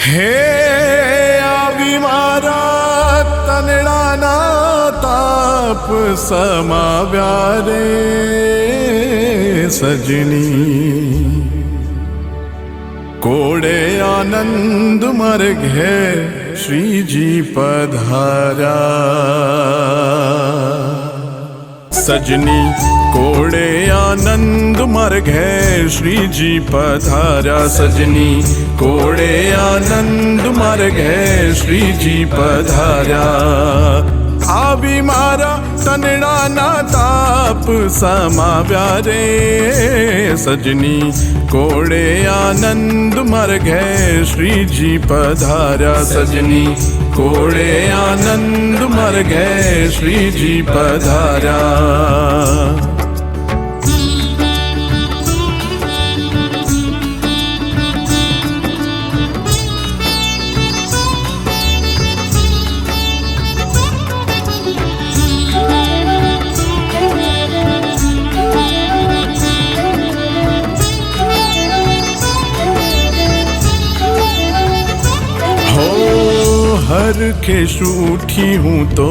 હે આવી મારા તનડાના તાપ સમાવ્યા રે સજની, કોડે આનંદ મર ઘેર શ્રીજી પધાર્યા। સજની કોડે આનંદ મર ઘેર શ્રીજી પધાર્યા। સજની કોડે આનંદ મર ઘેર શ્રીજી પધાર્યા। આવી મારા તનડાના તાપ સમાવ્યા રે સજની, કોડે આનંદ મર ઘેર શ્રીજી પધાર્યા। સજની કોડે આનંદ મર ઘેર શ્રીજી પધાર્યા। હરખેશ ઉઠી હું તો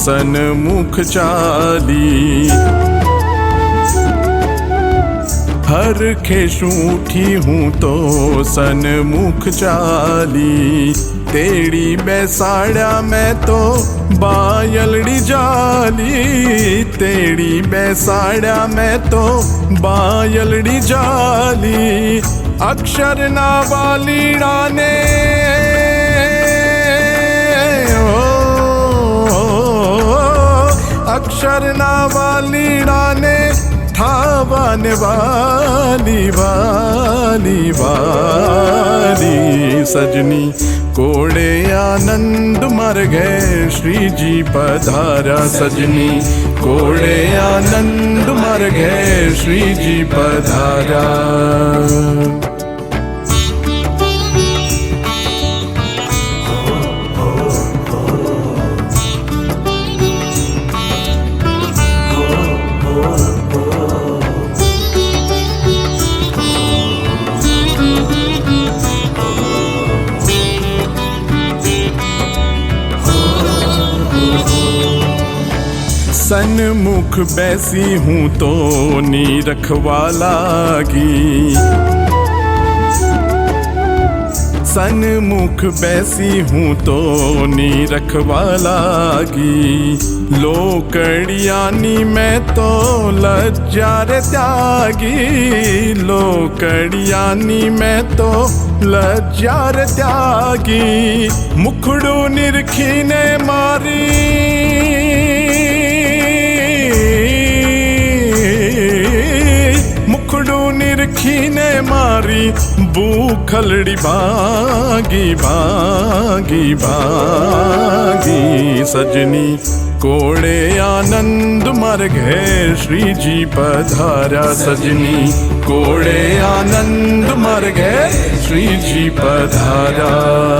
સન્મુખ ચાલી, હરખેશ ઉઠી હું તો સન્મુખ ચાલી। તેડી બેસાડ્યા મેં તો બાયલડી જાલી, તેડી બેસાડ્યા મેં તો બાયલડી જાલી। અક્ષરના વાલીડાને અક્ષરના વાલીડાને થાવાને વાલી વાલી વાલી। સજની કોડે આનંદ મર ઘેર શ્રીજી પધાર્યા। સજની કોડે આનંદ મર ઘેર શ્રીજી પધાર્યા। સન્મુખ બેસી હું તો નીરખવા લાગી, સન્મુખ બેસી હું તો નીરખવા લાગી। લોકડિયાની મેં તો લજ્જા રે ત્યાગી, લોકડિયાની મેં તો લજ્જા રે ત્યાગી। મુખડું નિરખીને મારી મુખડું નિરખીને મારી ભૂખલડી ભાગી ભાગી ભાગી। સજની કોડે આનંદ મર ઘેર શ્રીજી પધાર્યા। સજની કોડે આનંદ મર ઘેર શ્રીજી પધાર્યા।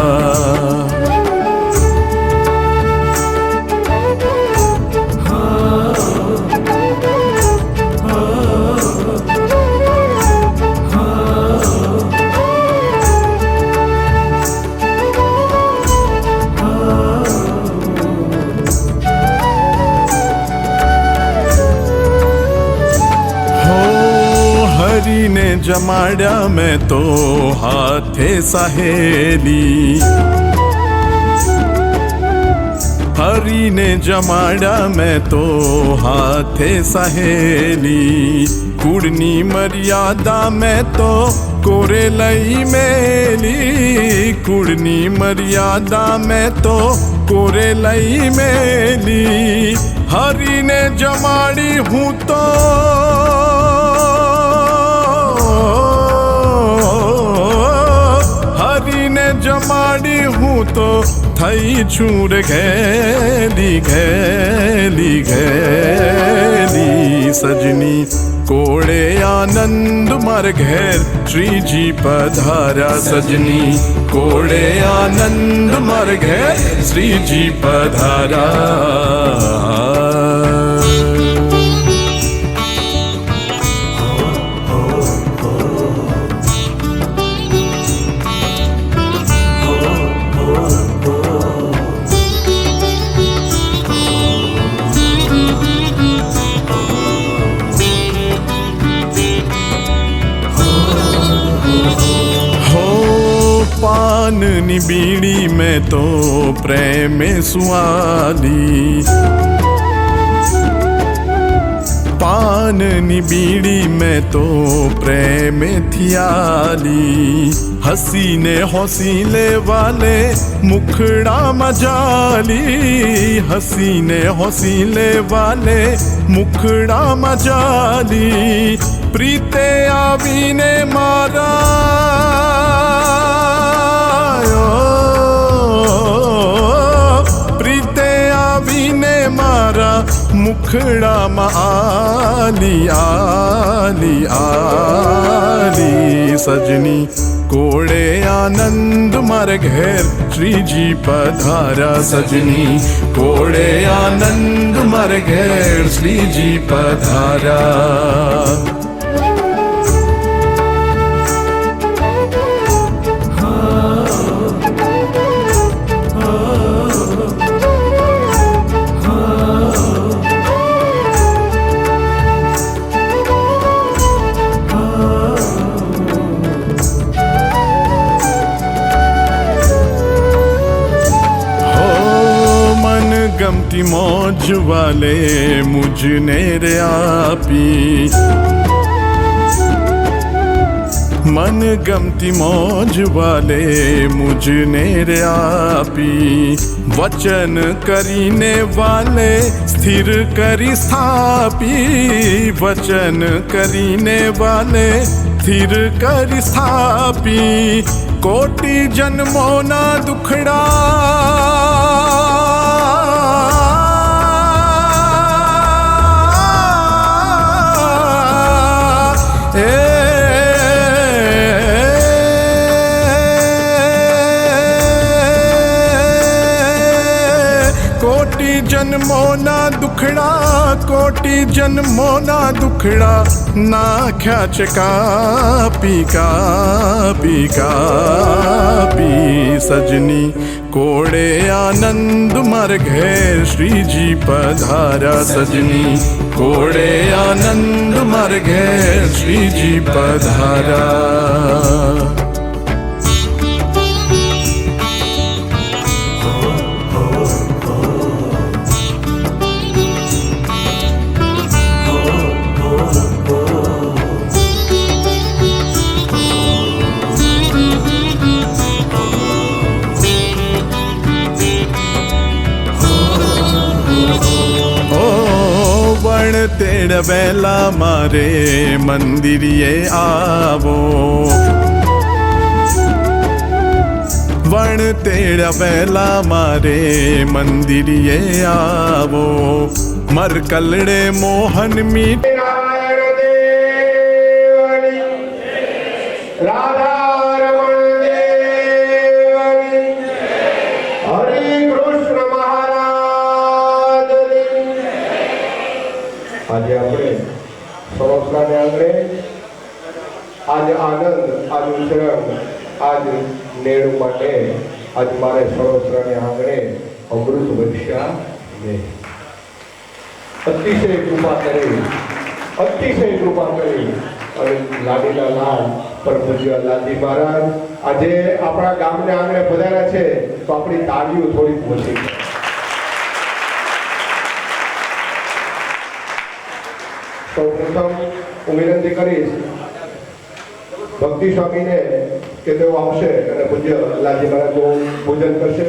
હરીને જમાડ્યા મેં તો હાથે સહેલી, હરીને જમાડ્યા મેં તો હાથે સહેલી। કુળની મર્યાદા મેં તો કોરે લઈ મેલી, કુળની મર્યાદા મેં તો કોરે લઈ મેલી। હરીને જમાડી હું તો હરીને જમાડી હું તો થઈ છું રે ઘેલી ઘેલી ઘેલી। સજની કોડે આનંદ મર ઘેર શ્રીજી પધાર્યા। સજની કોડે આનંદ મર ઘેર શ્રીજી પધાર્યા। પાનની બીડી મેં તો પ્રેમે સુઆલી, પાનની બીડી મેં તો પ્રેમેથી આલી, હસીને હોસીલે વાલે મુખડામાં જાલી, હસીને હોસીલે વાલે મુખડામાં જાલી, પ્રીતે આવીને પ્રીતે આવીને મારા મુખડામાં આલી આલી આલી, સજની કોળે આનંદ મારે ઘેર શ્રીજી પધાર્યા, સજની કોળે આનંદ મારે ઘેર શ્રીજી પધાર્યા. गमती मौज वाले मुझने रे आपी, मन गमती मौज वाले मुझने रे आपी, वचन करीने वाले स्थिर करी स्थापी, वचन करीने वाले स्थिर करी स्थापी, कोटि जन्मों ना दुखड़ा कोटि जन्मों ना दुखड़ा, कोटि जन्मों ना दुखड़ा, नाख्या च कापी कापी कापी, सजनी कोड़े आनंद मारे घेर श्रीजी पधारा, सजनी कोड़े आनंद मारे घेर श्रीजी पधारा. તેડ વેલા મારે મંદિરીએ આવો, વણ તેડ વેલા મારે મંદિરીએ આવો, મરકલડે મોહન મીઠ આજે આપણે સરોસરાને આંગણે આજ આનંદ, આજ ઉછરણ, આજ નેણું માટે આજ મારે સરોસરાને આંગણે અમૃત વર્ષા ને અતિશય કૃપા કરી અને લાડીલા લાલ પરમપૂજ્ય લાલજી મહારાજ આજે આપણા ગામને આંગણે પધાર્યા છે, તો આપણી તાળીઓ થોડીક વધી. સૌપ્રથમ હું વિનંતી કરીશ ભક્તિ સ્વામીને કે તેઓ આવશે અને પૂજ્ય લાલજી મહારાજનું પૂજન કરશે.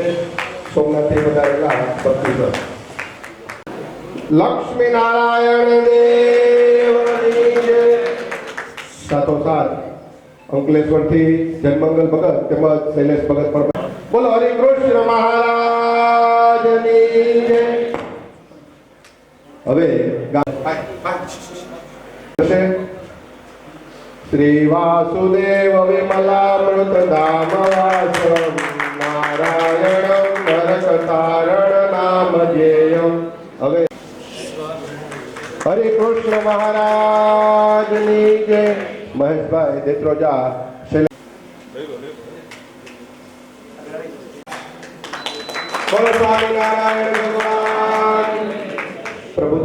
સોમનાથથી પધારેલા ભક્તિ સ્વામી. લક્ષ્મી નારાયણ દેવની જય. સાથોસાથ અંકલેશ્વરથી જનમંગલ ભગત તેમજ શૈલેષ ભગત પણ બોલો હરિકૃષ્ણ મહારાજની જય. હવે શ્રી વાસુદેવ વિમલામૃત ધામ વાસમ નારાયણમ નરકતારણ નામ જેયમ. હવે હરે કૃષ્ણ મહારાજની જય. મહેશભાઈ દેત્રોજા બોલો સ્વામિનારાયણ ભગવાન પ્રભુ.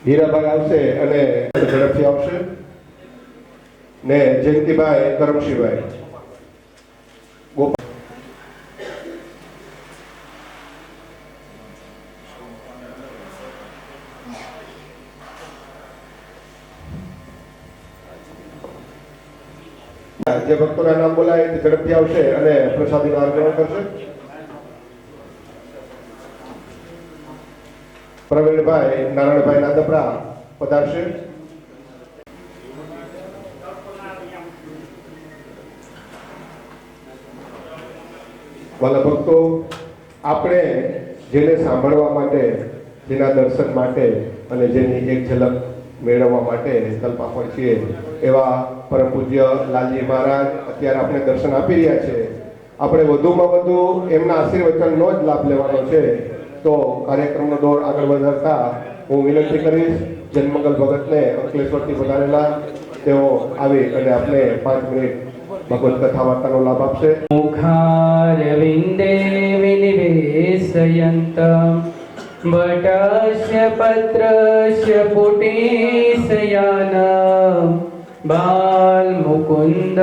હીરાભાઈ આવશે અને ઝડપથી આવશે ને જયંતિભાઈ કરમશીભાઈ જે ભક્તોના નામ બોલાય તે ઝડપથી આવશે અને પ્રસાદીનું આયોજન કરશે. પ્રવીણભાઈ નારાયણભાઈ નાદપરા પધારશે. વાલા ભક્તો, આપણે જેને સાંભળવા માટે, જેના દર્શન માટે અને જેની એક ઝલક મેળવવા માટે કલ્પાપણ છીએ એવા પરમ પૂજ્ય લાલજી મહારાજ અત્યારે આપણે દર્શન આપી રહ્યા છે. આપણે વધુમાં વધુ એમના આશીર્વચનનો જ લાભ લેવાનો છે. તો કાર્યક્રમનો દોર આગળ વધારતા હું વિનંતી કરીશ જન્મંગલ ભગતને અંકલેશ્વરથી પધારેલા તેઓ આવી અને આપણે 5 મિનિટ ભગવત કથા વાર્તાનો લાભ આપશે. મુખારવિંદે વિનિવેશયન્તં વટસ્ય પત્રસ્ય પુટીશયાન બાલમુકુંદં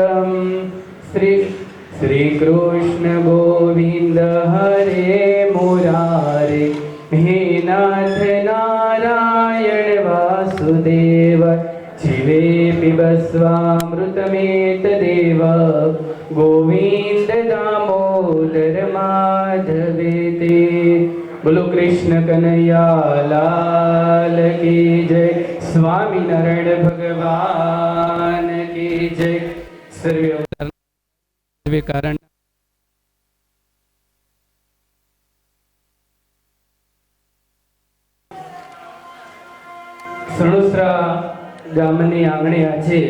શ્રી કૃષ્ણ ગોવિંદ હરે મુરારે હે નાથ નારાયણ વાસુદેવ જીવે પિબસ્વામૃતમેતદેવ ગોવિંદ દામોદર માધવેતે. બોલો કૃષ્ણ કનૈયા લાલ કી જય. સ્વામિનારાયણ ભગવાન કી જય. સર્વે કારણ સણોસરા ગામની આંગણે આજે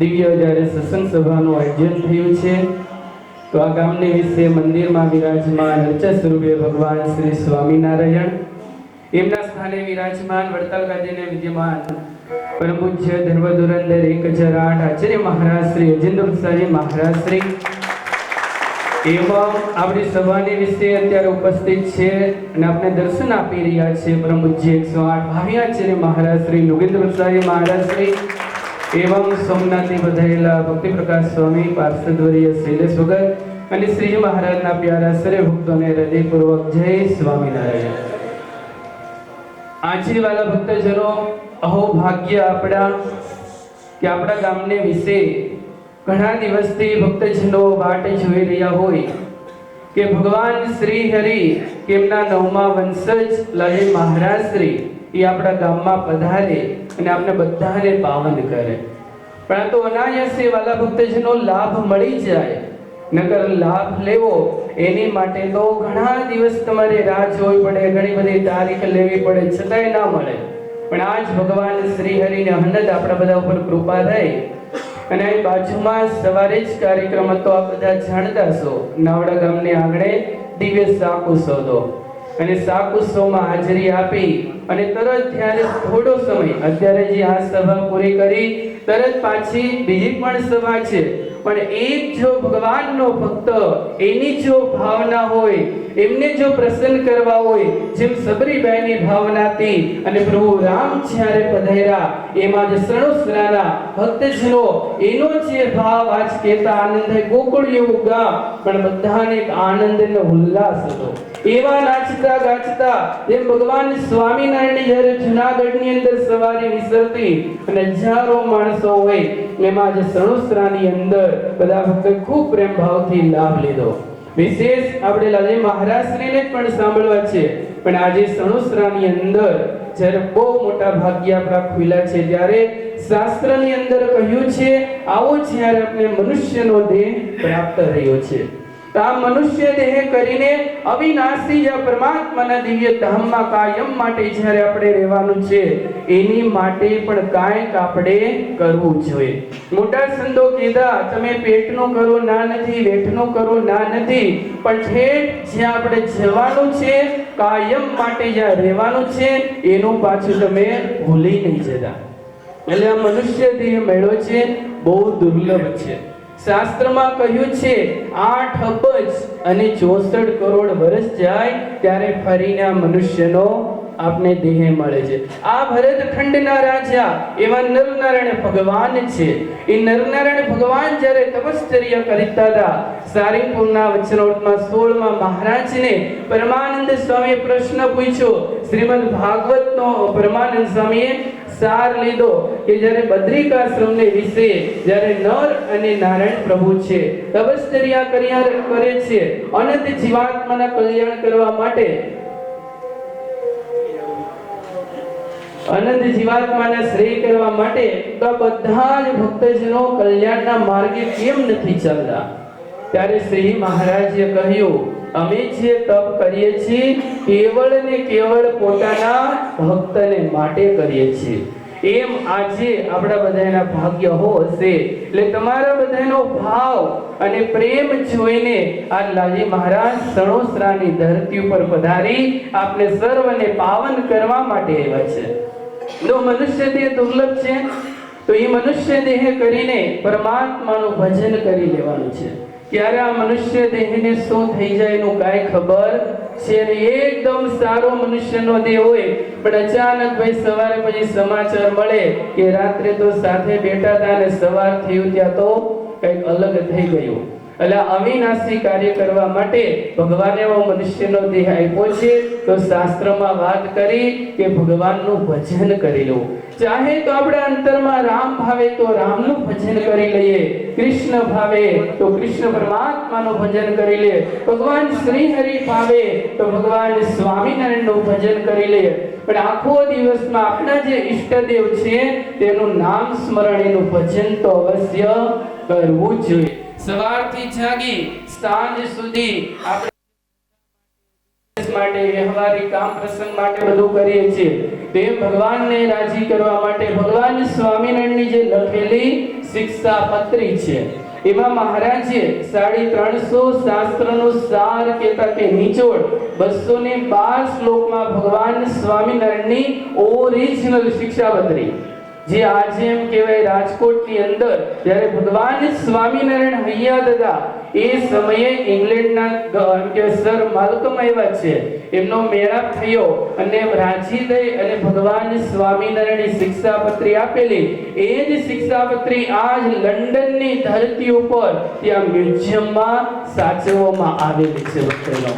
દિવ્ય જ્યારે સત્સંગ સભાનું આયોજન થયું છે. તો આ ગામની વિશે મંદિરમાં વિરાજમાન અર્ચા સ્વરૂપે ભગવાન શ્રી સ્વામિનારાયણ, એમના સ્થાને વિરાજમાન વડતાલ ગાદીને વિદ્યમાન પરમ પૂજ્ય ધર્મ ધુરંધર 1008 આચાર્ય મહારાજ શ્રી અજેન્દ્ર ઉત્સાહી મહારાજ શ્રી એવા આપણી સભાની વિશે અત્યારે ઉપસ્થિત છે અને આપણે દર્શન આપી રહ્યા છે પરમ પૂજ્ય 108 ભાવિ આચાર્ય મહારાજ શ્રી યોગેન્દ્ર ઉત્સાહી મહારાજ શ્રી એવં સોમનાથથી વધારેલા ભક્તિ પ્રકાશ સ્વામી પાર્ષદવર્ય શૈલેષ ભગત અને શ્રીજી મહારાજના પ્યારા સર્વે ભક્તોને હૃદયપૂર્વક જય સ્વામિનારાયણ. આજે વાલા ભક્તજનો, અહો ભાગ્ય આપણા કે આપણા ગામને વિશે ઘણા દિવસથી ભક્તજનો વાટ જોઈ રહ્યા હોય કે ભગવાન શ્રી હરિ કેમના 9મા વંશજ લાલી મહારાજ શ્રી એ આપણા ગામમાં પધારે અને આપણે બધાને પાવન કરે. પણ આ તો અનાયાસે વાલા ભક્તજનો લાભ મળી જાય, નકર લાભ લેવો એની માટે તો ઘણા દિવસ તમારે રાહ જોવી પડે, ઘણી બધી તારીખ લેવી પડે, છતાંય ના મળે. પણ આજ ભગવાન શ્રી હરિને અનંત આપણા બધા ઉપર કૃપા થઈ અને આ બાજુમાં સવારે જ કાર્યક્રમ હતો. આ બધા જાણતા છો, નાવડા ગામની આંગણે દિવ્ય શાક ઉત્સવ હતો અને શાક ઉત્સવમાં હાજરી આપી અને તરત ત્યારે થોડો સમય અત્યારે જે આ સભા પૂરી કરી તરત પાછી બીજી પણ સભા છે. પણ એક જો ભગવાનનો ભક્ત, એની જો ભાવના હોય, એમને જો પ્રસન્ન કરવા હોય, જેમ સબરીબાઈની ભાવના હતી અને પ્રભુ રામ જ્યારે પધાર્યા એમાં જે સણોસરાના ભક્તજનો એનો જે ભાવ આજ કહેતા આનંદ થાય. ગોકુળ એવું ગામ પણ બધાને એક આનંદ અને ઉલ્લાસ હતો. એવા નાચતા ગાચતા જેમ ભગવાન સ્વામિનારાયણ જ્યારે જુનાગઢની અંદર સવારી નિસરતી અને હજારો માણસો હોય એમાં જે સણોસરાની અંદર બધા ભક્તો ખૂબ પ્રેમ ભાવથી લાભ લીધો. વિશેષ આપણે લાલી મહારાજ શ્રીને પણ સાંભળવા છે, પણ આજે સણોસરાની અંદર જ્યારે બહુ મોટા ભાગ્ય આપણા ખુલ્યા છે ત્યારે શાસ્ત્રની અંદર કહ્યું છે આવો જ્યારે આપણે મનુષ્યનો દેહ પ્રાપ્ત રહ્યો છે તો આ મનુષ્ય દેહ કરીને અવિનાશી જે પરમાત્માના દિવ્ય ધામમાં કાયમ માટે જ્યારે આપણે રહેવાનું છે એની માટે પણ કાંઈક આપણે કરવું જોઈએ. મોટા સંતો કીધા તમે પેટનું કરો ના નથી, વેઠનું કરો ના નથી, પણ ઠેઠ જ્યાં આપણે જવાનું છે, કાયમ માટે જ્યાં રહેવાનું છે એનું પાછું તમે ભૂલી નહીં જતા. એટલે આ મનુષ્ય દેહ મેળો છે બહુ દુર્લભ છે. શાસ્ત્રમાં કહ્યું છે 8 અબજ અને 64 કરોડ વર્ષ જાય ત્યારે ફરીને આ મનુષ્યનો આપને દેહ મળે છે. આ ભરતખંડના રાજા એવા નરનારાયણ ભગવાન છે. એ નરનારાયણ ભગવાન જ્યારે તપશ્ચર્યા કરતા હતા, સારંગપુરના વચનામૃતમાં 16માં મહારાજને પરમાનંદ સ્વામીએ પ્રશ્ન પૂછ્યો. શ્રીમદ ભાગવતનો પરમાનંદ સ્વામીએ સાર લીધો કે જ્યારે બદ્રિકાશ્રમને વિશે જ્યારે નર અને નારાયણ પ્રભુ છે તપશ્ચર્યા કરે છે અનંત જીવાત્માના કલ્યાણ કરવા માટે, અનંત જીવાત્માના શ્રેય કરવા માટે, તો બધા જ ભક્તજનો કલ્યાણના માર્ગે કેમ નથી ચાલતા? ત્યારે શ્રી મહારાજે કહ્યું, અમે જે તપ કરીએ છીએ કેવળ ને કેવળ પોતાના ભક્તને માટે કરીએ છીએ. એમ આજે આપણા બધાના ભાગ્ય હશે. એટલે તમારા બધાનો ભાવ અને પ્રેમ જોઈને આ લાલજી મહારાજ સણોસરાની ધરતી ઉપર પધારી આપને સર્વને પાવન કરવા માટે આવ્યા છે. જો મનુષ્ય દેહ દુર્લભ છે તો એ મનુષ્ય દેહ કરીને પરમાત્માનું ભજન કરી લેવાનું છે. ક્યારે આ મનુષ્ય દેહને શું થઈ જાય એનું કાંઈ ખબર છે. એકદમ સારો મનુષ્યનો દેહ હોય પણ અચાનક ભાઈ સવારે પછી સમાચાર મળે કે રાત્રે તો સાથે બેઠા હતા અને સવાર થયું ત્યાં તો કંઈક અલગ થઈ ગયું. એટલે અવિનાશી કાર્ય કરવા માટે ભગવાને એવો મનુષ્યનો દેહ આપ્યો છે. તો શાસ્ત્રમાં વાત કરી કે ભગવાનનું ભજન કરી લો. ચાહે તો આપણા અંતરમાં રામ ભાવે તો રામનું ભજન કરી લઈએ, કૃષ્ણ ભાવે તો કૃષ્ણ પરમાત્માનું ભજન કરી લઈએ, ભગવાન શ્રી હરિ ભાવે તો ભગવાન સ્વામિનારાયણનું ભજન કરી લઈએ. પણ આખો દિવસમાં આપણા જે ઈષ્ટદેવ છે તેનું નામ સ્મરણ, એનું ભજન તો અવશ્ય કરવું જ જોઈએ. સવારથી જાગી સાંજ સુધી આપણે માટે વ્યવહારિક કામ પ્રસંગ માટે બધું કરીએ છીએ. તે ભગવાનને રાજી કરવા માટે ભગવાન સ્વામિનારાયણની જે લખેલી શિક્ષાપત્રી છે એમાં મહારાજે 350 શાસ્ત્રનો સાર કહેતા કે નિચોડ 212 શ્લોકમાં ભગવાન સ્વામિનારાયણની ઓરિજિનલ શિક્ષાપત્રી, જે આજે એમ કહેવાય રાજકોટની અંદર જ્યારે ભગવાન સ્વામિનારાયણ હૈયાત હતા એ સમયે ઇંગ્લેન્ડના કે સર માલ્કમ આવ્યા છે, એમનો મેળાપ થયો અને રાજી થઈ અને ભગવાન સ્વામિનારાયણની શિક્ષાપત્રી આપેલી. એ જ શિક્ષાપત્રી આજ લંડનની ધરતી ઉપર ત્યાં મ્યુઝિયમમાં સાચવવામાં આવેલી છે. ભક્તોનો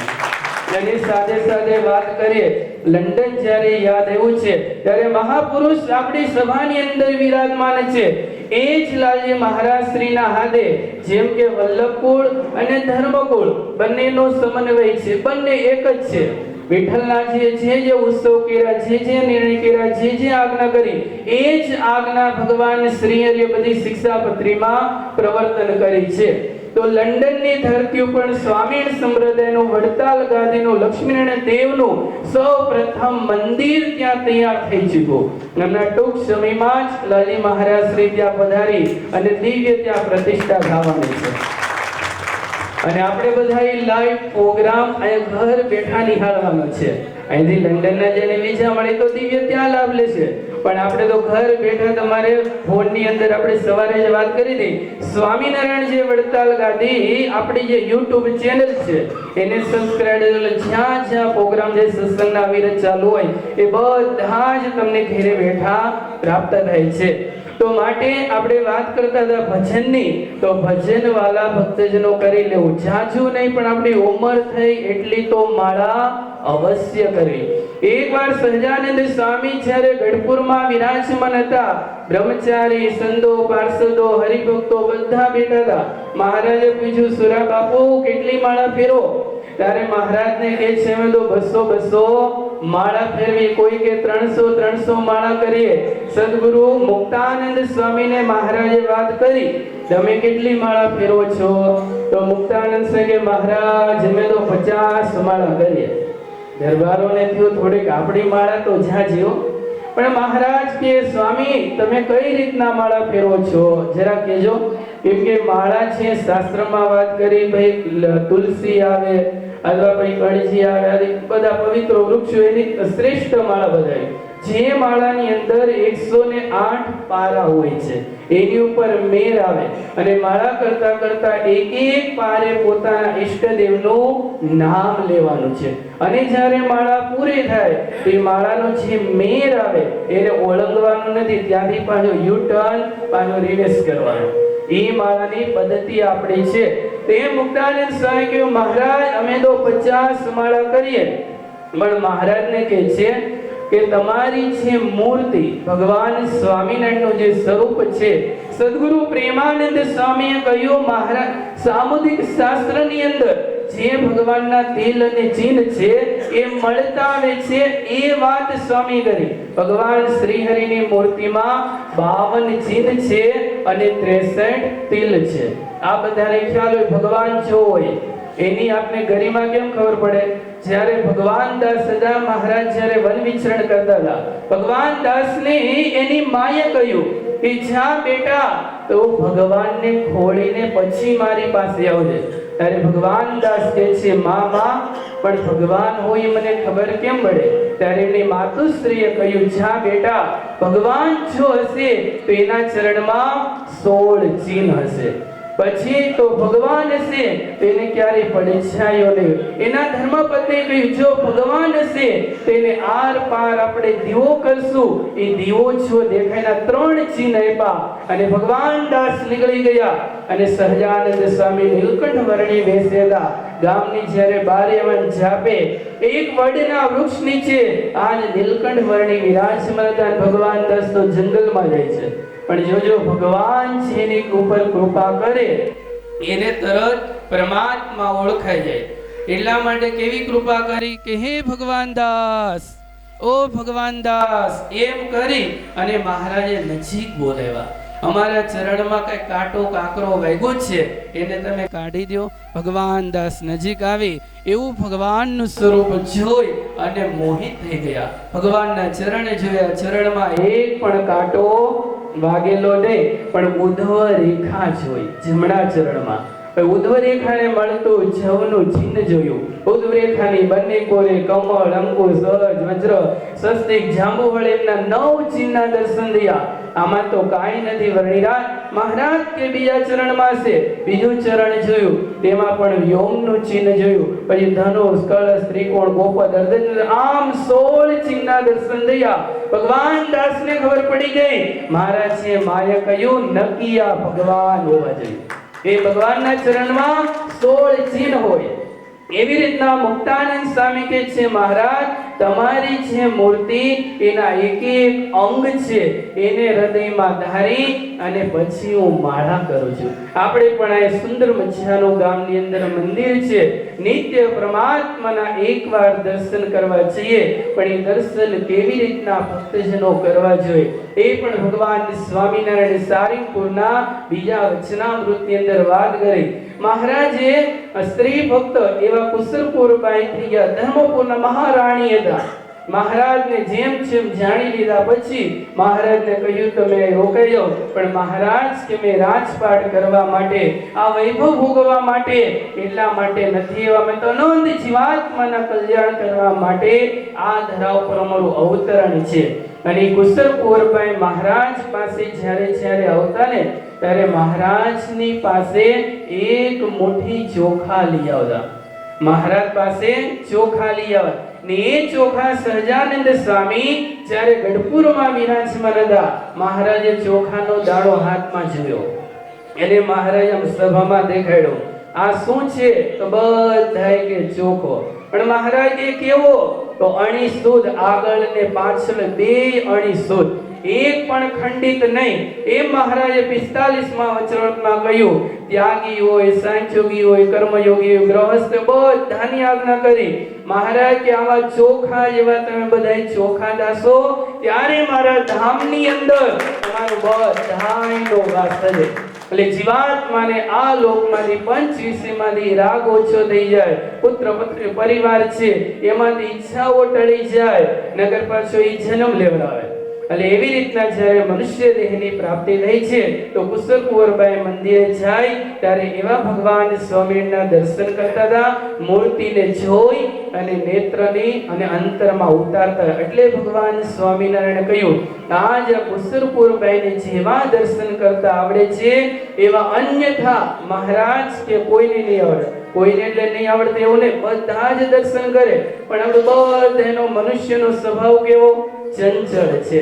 એની સાથે સાથે વાત કરીએ, લંડન જ્યારે યાદ આવ્યું છે ત્યારે મહાપુરુષ આપણી સભાની અંદર વિરાજમાન છે. એ જ લાલજી મહારાજ શ્રીના હાથે જેમ કે વલ્લભકુળ અને ધર્મકુળ બંનેનો સમન્વય છે, બંને એક જ છે. વિઠ્ઠલનાથજીએ જે ઉત્સવ કર્યા, જે નિર્ણય કર્યા, જે આજ્ઞા કરી એ જ આજ્ઞા ભગવાન શ્રી હરિએ બધી શિક્ષાપત્રીમાં પ્રવર્તન કરી છે. તો લંડનની ધરતી ઉપર સ્વામિનારાયણ સંપ્રદાયનું વડતાલ ગાદીનું લક્ષ્મીનારાયણ દેવનું સૌપ્રથમ મંદિર ત્યાં તૈયાર થઈ ચૂક્યું. હમણાં ટૂંક સમયમાં જ લાલજી મહારાજ શ્રી ત્યાં પધારી અને દિવ્ય ત્યાં પ્રતિષ્ઠા થવાની છે. અને આપણે બધા લાઈવ પ્રોગ્રામ અહીંયા ઘર બેઠા નિહાળવાનો છે. અહીંથી લંડનના જેને વિઝા મળે તો દિવ્ય ત્યાં લાભ લેશે, પણ આપણે તો ઘર બેઠા તમારે ફોનની અંદર આપણે સવારે જ વાત કરી હતી. સ્વામિનારાયણ જે વડતાલ ગાદી આપણી જે YouTube ચેનલ છે એને સબસ્ક્રાઇબ, જ્યાં જ્યાં પ્રોગ્રામ જે સત્સંગના વિરત ચાલુ હોય એ બધા જ તમને ઘરે બેઠા પ્રાપ્ત થાય છે. તો માટે આપણે વાત કરતા હતા ભજનની, તો ભજન વાલા ભક્તજનો કરી લેવું. જાજુ નહીં પણ આપણી ઉંમર થઈ એટલી તો માળા અવશ્ય કરવી. એકવાર સહજાનંદ સ્વામી જ્યારે ગઢપુરમાં વિરાજમાન હતા, બ્રહ્મચારી સંતો પાર્ષદો હરિભક્તો બધા બેઠા હતા. મહારાજે પૂછ્યું, સુરા બાપુ કેટલી માળા ફેરો? ત્યારે મહારાજને કહે છે અમે તો 200 માળા ફેરવી, કોઈ કે 300 માળા કરીએ. સદગુરુ મુક્તાનંદ સ્વામીને મહારાજે વાત કરી, તમે કેટલી માળા ફેરવો છો? તો મુક્તાનંદ સ્વામી કે મહારાજ અમે તો 50 માળા કરીએ. દરબારોને થયું થોડીક આપણી માળા તો જાજીઓ, પણ મહારાજ કે સ્વામી તમે કઈ રીતના માળા ફેરવો છો જરા કહેજો. કેમ કે માળા છે શાસ્ત્રમાં વાત કરી ભાઈ તુલસી આવે અથવા ભાઈ કળજી આવે, બધા પવિત્ર વૃક્ષો એની શ્રેષ્ઠ માળા બધાય. જે માળાની અંદર 108 પારા હોય છે એની ઉપર મેર આવે અને માળા કરતા કરતા એક એક પારે પોતાના ઈષ્ટદેવનું નામ લેવાનું છે અને જ્યારે માળા પૂરી થાય તે માળાનો જે મેર આવે એને ઓળંગવાનું નથી, ત્યાંથી પાછો યુ ટર્ન પાછો રિવર્સ કરવાનો. એ માળાની પદ્ધતિ આપણી છે. તે મુક્તાનંદ સ્વામી કહ્યું, મહારાજ અમે તો 50 માળા કરીએ, પણ મહારાજને કહે છે કે તમારી જે મૂર્તિ ભગવાન સ્વામિનારાયણનું જે સ્વરૂપ છે, સદગુરુ પ્રેમાનંદ સ્વામીએ કહ્યું, મહારાજ સામુદ્રિક શાસ્ત્રની અંદર જે ભગવાનના તિલ અને ચિહ્ન છે એ મળતા આવે છે, એ વાત સ્વામી કરી. ભગવાન શ્રી હરિની મૂર્તિમાં 52 ચિહ્ન છે અને 63 તિલ છે. આ બધાને ખ્યાલ હોય. ભગવાન જો હોય એની આપને ગરિમા કેમ ખબર પડે? જ્યારે ભગવાન દાસ સદા મહારાજ જ્યારે વન વિચરણ કરતા હતા, ભગવાન દાસને એની માએ કહ્યું કે જા બેટા, તો ભગવાનને ખોળીને પછી મારી પાસે આવજે. ત્યારે ભગવાન દાસ કહે છે, માં પણ ભગવાન હોય મને ખબર કેમ પડે? ત્યારે એની માતુશ્રીએ કહ્યું, જા બેટા, ભગવાન જો હશે તો એના ચરણમાં 16 ચિહ્ન હશે. પછી તો ભગવાન હશે તેને ક્યારે પડછાયો નહીં. એના ધર્મપત્નીએ કહ્યું, જો ભગવાન હશે તેને આર પાર આપણે દીવો કરશું. એ દીવો જો દેખાયના 3 ચિહ્ન આપ્યા અને ભગવાન દાસ નીકળી ગયા અને સહજાનંદ સ્વામી નીલકંઠ વર્ણી બેસેલા ગામની જ્યારે બારેવન જાપે એક વડના વૃક્ષ નીચે આજ નીલકંઠ વર્ણી વિરાજમાન હતા. ભગવાન દાસ તો જંગલમાં જાય છે, પણ જોજો ભગવાન જેની ઉપર કૃપા કરે એને તરત પરમાત્મા ઓળખાઈ જાય. એટલા માટે કેવી કૃપા કરી કે હે ભગવાન દાસ, ઓ ભગવાન દાસ એમ કરી અને મહારાજે નજીક બોલાવ્યા. અમારા ચરણમાં કઈ કાંટો કાંકરો વાગ્યો છે, એને તમે કાઢી દો. ભગવાન દાસ નજીક આવી એવું ભગવાનનું સ્વરૂપ જોઈ અને મોહિત થઈ ગયા. ભગવાનના ચરણ જોયા, ચરણમાં એક પણ કાંટો વાગેલો નહીં, પણ ઉદ્ધવ રેખા જોઈ જમણા ચરણમાં. ઉદ્ધવ રેખાને મળતું જવનું ચિહ્ન જોયું. ઉદ્ધવ રેખાની બંને કોરે કમળ, અંકુશ, સહજ, વજ્ર, સ્વસ્તિક, જાંબુવળ એમના 9 ચિહ્નના દર્શન થયા. આમાં તો કાંઈ નથી વર્ણિરાજ. મહારાજ કે બીજા ચરણમાં છે, બીજું ચરણ જોયું, તેમાં પણ વ્યોમનું ચિહ્ન જોયું. પછી ધનુષ, કળશ, ત્રિકોણ, ગોપદ, અર્ધચંદ્ર, આમ 16 ચિહ્નના દર્શન થયા. ભગવાન દાસને ખબર પડી ગઈ. મહારાજે માએ કહ્યું, નક્કી આ ભગવાન હોવા જોઈએ. એ ભગવાનના ચરણમાં 16 ચિહ્ન હોય. એવી રીતના મુક્તાનંદ સ્વામી કહે છે, મહારાજ તમારી જે મૂર્તિ એના એક એક અંગ છે એને હૃદયમાં ધારી અને પછી હું માળા કરું છું. આપણે પણ આ સુંદર મજાનું ગામની અંદર મંદિર છે, નિત્ય પરમાત્માના એકવાર દર્શન કરવા જઈએ, પણ એ દર્શન કેવી રીતના ભક્તજનો કરવા જોઈએ એ પણ ભગવાન સ્વામિનારાયણ સારંગપુરના બીજા વચનામૃતની અંદર વાત કરી. મહારાજે સ્ત્રી ભક્ત એવા કુશલપુર બાઈ થઈ ગયા, ધર્મપુરના મહારાણી હતા. મહારાજને જેમ જેમ જાણી લીધા પછી મહારાજને કહ્યું તમે રોકાઈ જાઓ, પણ મહારાજ કે મેં રાજપાટ કરવા માટે, આ વૈભવ ભોગવવા માટે એટલા માટે નથી, અમે તો અનંત જીવાત્માના કલ્યાણ કરવા માટે આ ધરા ઉપર અમારું અવતરણ છે. અને કુશલપુરભાઈ મહારાજ પાસે જ્યારે આવતા ને ત્યારે મહારાજની પાસે એક મુઠ્ઠી ચોખા લઈ આવતા. મહારાજ પાસે ચોખા લઈ આવ્યા ને એ ચોખા સહજાનંદ સ્વામી જ્યારે ગઢપુરમાં વિરાજમાન હતા, મહારાજે ચોખાનો દાણો હાથમાં જોયો એને મહારાજ આમ સભામાં દેખાડ્યો. આ શું છે? તો બધાય કે ચોખો. પણ મહારાજ એ કેવો? તો અણી શુદ્ધ, આગળ ને પાછળ 2 અણી શુદ્ધ, એક પણ ખંડિત નહીં. એ મહારાજે 45માં વચનામૃતમાં કહ્યું, ત્યાગી હોય, સાંખ્યોગી હોય, કર્મયોગી હોય, ગ્રહસ્થ બધાની આજ્ઞા કરી. મહારાજ કે આવા ચોખા જેવા તમે બધાય ચોખા દાસો, ત્યારે મારા ધામની અંદર તમારું બધાયનો વાસ થશે. એટલે જીવાત્માને આ લોકમાંથી પંચ વિષયમાંથી રાગ ઓછો થઈ જાય, પુત્ર પુત્રી પરિવાર છે એમાંથી ઈચ્છાઓ ટળી જાય, નગર પાછો એ જન્મ લેવડાવે. એટલે એવી રીતના જ્યારે મનુષ્ય દેહની પ્રાપ્તિ થઈ છે તો કુશળ કુંવરબાઈ મંદિરે જાય ત્યારે એવા ભગવાન સ્વામિનારાયણના દર્શન કરતા હતા, મૂર્તિને જોઈ અને નેત્રની અને અંતરમાં ઉતારતા. એટલે ભગવાન સ્વામિનારાયણે કહ્યું, આજ કુશળ કુંવરબાઈને જેવા દર્શન કરતા આવડે છે એવા અન્યથા મહારાજ કે કોઈને નહીં આવડે. કોઈને એટલે નહીં આવડે એવું નહીં, બધા જ દર્શન કરે, પણ આપણે બધાનો મનુષ્યનો સ્વભાવ કેવો? ચંચળ છે.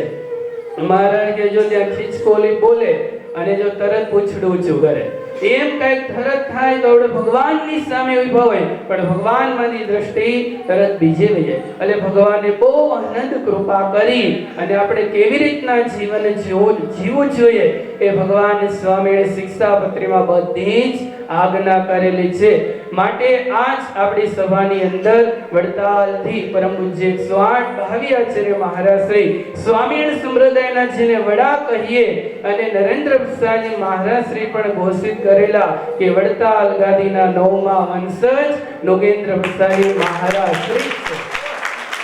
મહારાજ કે જો ત્યાં ખીચકોલી બોલે અને જો તરત પૂછડું ઊંચું કરે, એમ કઈક તરત થાય તો આપણે ભગવાનની સામે ઉભા હોય પણ ભગવાનમાંથી દ્રષ્ટિ તરત બીજે વહી જાય. એટલે ભગવાને બહુ અનંત કૃપા કરી અને આપણે કેવી રીતના જીવન જીવવું જોઈએ એ ભગવાન સ્વામીએ શિક્ષાપત્રીમાં બધી જ આજ્ઞા કરેલી છે. માટે આજ આપણી સભાની અંદર વડતાલથી પરમ પૂજ્ય 108 ભાવિ આચાર્ય મહારાજ શ્રી સ્વામિનારાયણ સંપ્રદાયના જેને વડા કહીએ અને નરેન્દ્ર પ્રસાદજી મહારાજ શ્રી પણ ઘોષિત કરેલા કે વડતાલ ગાદીના 9મા વંશજ નોગેન્દ્ર પ્રસાદજી મહારાજ શ્રી.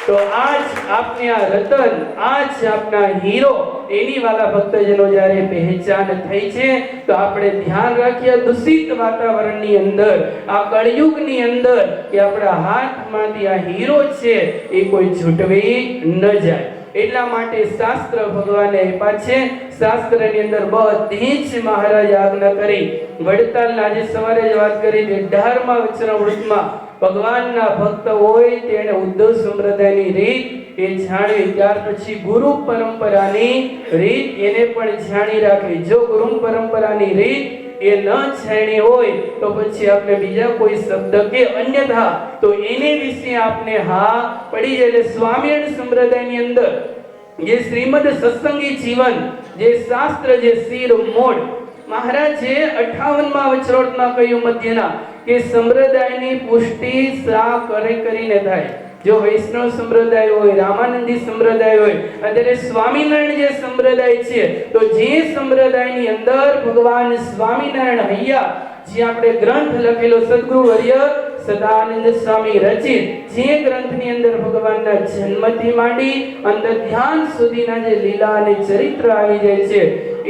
તો આજ આપને આ રતન, આજ આપના હીરો એની વાલા ભક્તજનો જ્યારે પહેચાન થઈ છે તો આપણે ધ્યાન રાખીએ દૂષિત વાતાવરણની અંદર, આ કળયુગની અંદર કે આપણા હાથમાંથી આ હીરો છે એ કોઈ છૂટવી ન જાય. એટલા માટે શાસ્ત્ર ભગવાને આપ્યા છે. શાસ્ત્રની અંદર બધી જ મહારાજ આજ્ઞા કરી. વડતાલના આજે સવારે જ વાત કરી 18મા વચનામૃતમાં ભગવાનના ભક્ત હોય તેને ઉદ્ધવ સંપ્રદાયની રીત એ જાણવી, ત્યાર પછી ગુરુ પરંપરાની રીત એને પણ જાણી રાખવી. જો ગુરુ પરંપરાની રીત એ ન જાણી હોય તો પછી આપણે બીજા કોઈ શબ્દ કે અન્યથા તો એને વિશે આપને હા પડી જાય. એટલે સ્વામિનારાયણ સંપ્રદાયની અંદર જે શ્રીમદ સત્સંગી જીવન, જે શાસ્ત્ર, જે શિર મોડ મહારાજે 58મા વચનામૃતમાં કહ્યું મધ્યના કે સંપ્રદાયની પુષ્ટિ શા કરીને થાય. જો વૈષ્ણવ સંપ્રદાય હોય, રામાનંદી સંપ્રદાય હોય, અત્યારે સ્વામિનારાયણ જે સંપ્રદાય છે તો જે સંપ્રદાયની અંદર ભગવાન સ્વામિનારાયણ હૈયા જે આપણે ગ્રંથ લખેલો સદગુરુ વર્ય સદાનંદ સ્વામી રચિત, જે ગ્રંથની અંદર ભગવાનના જન્મથી માંડી અંદર ધ્યાન સુધીના જે લીલા અને ચરિત્ર આવી જાય છે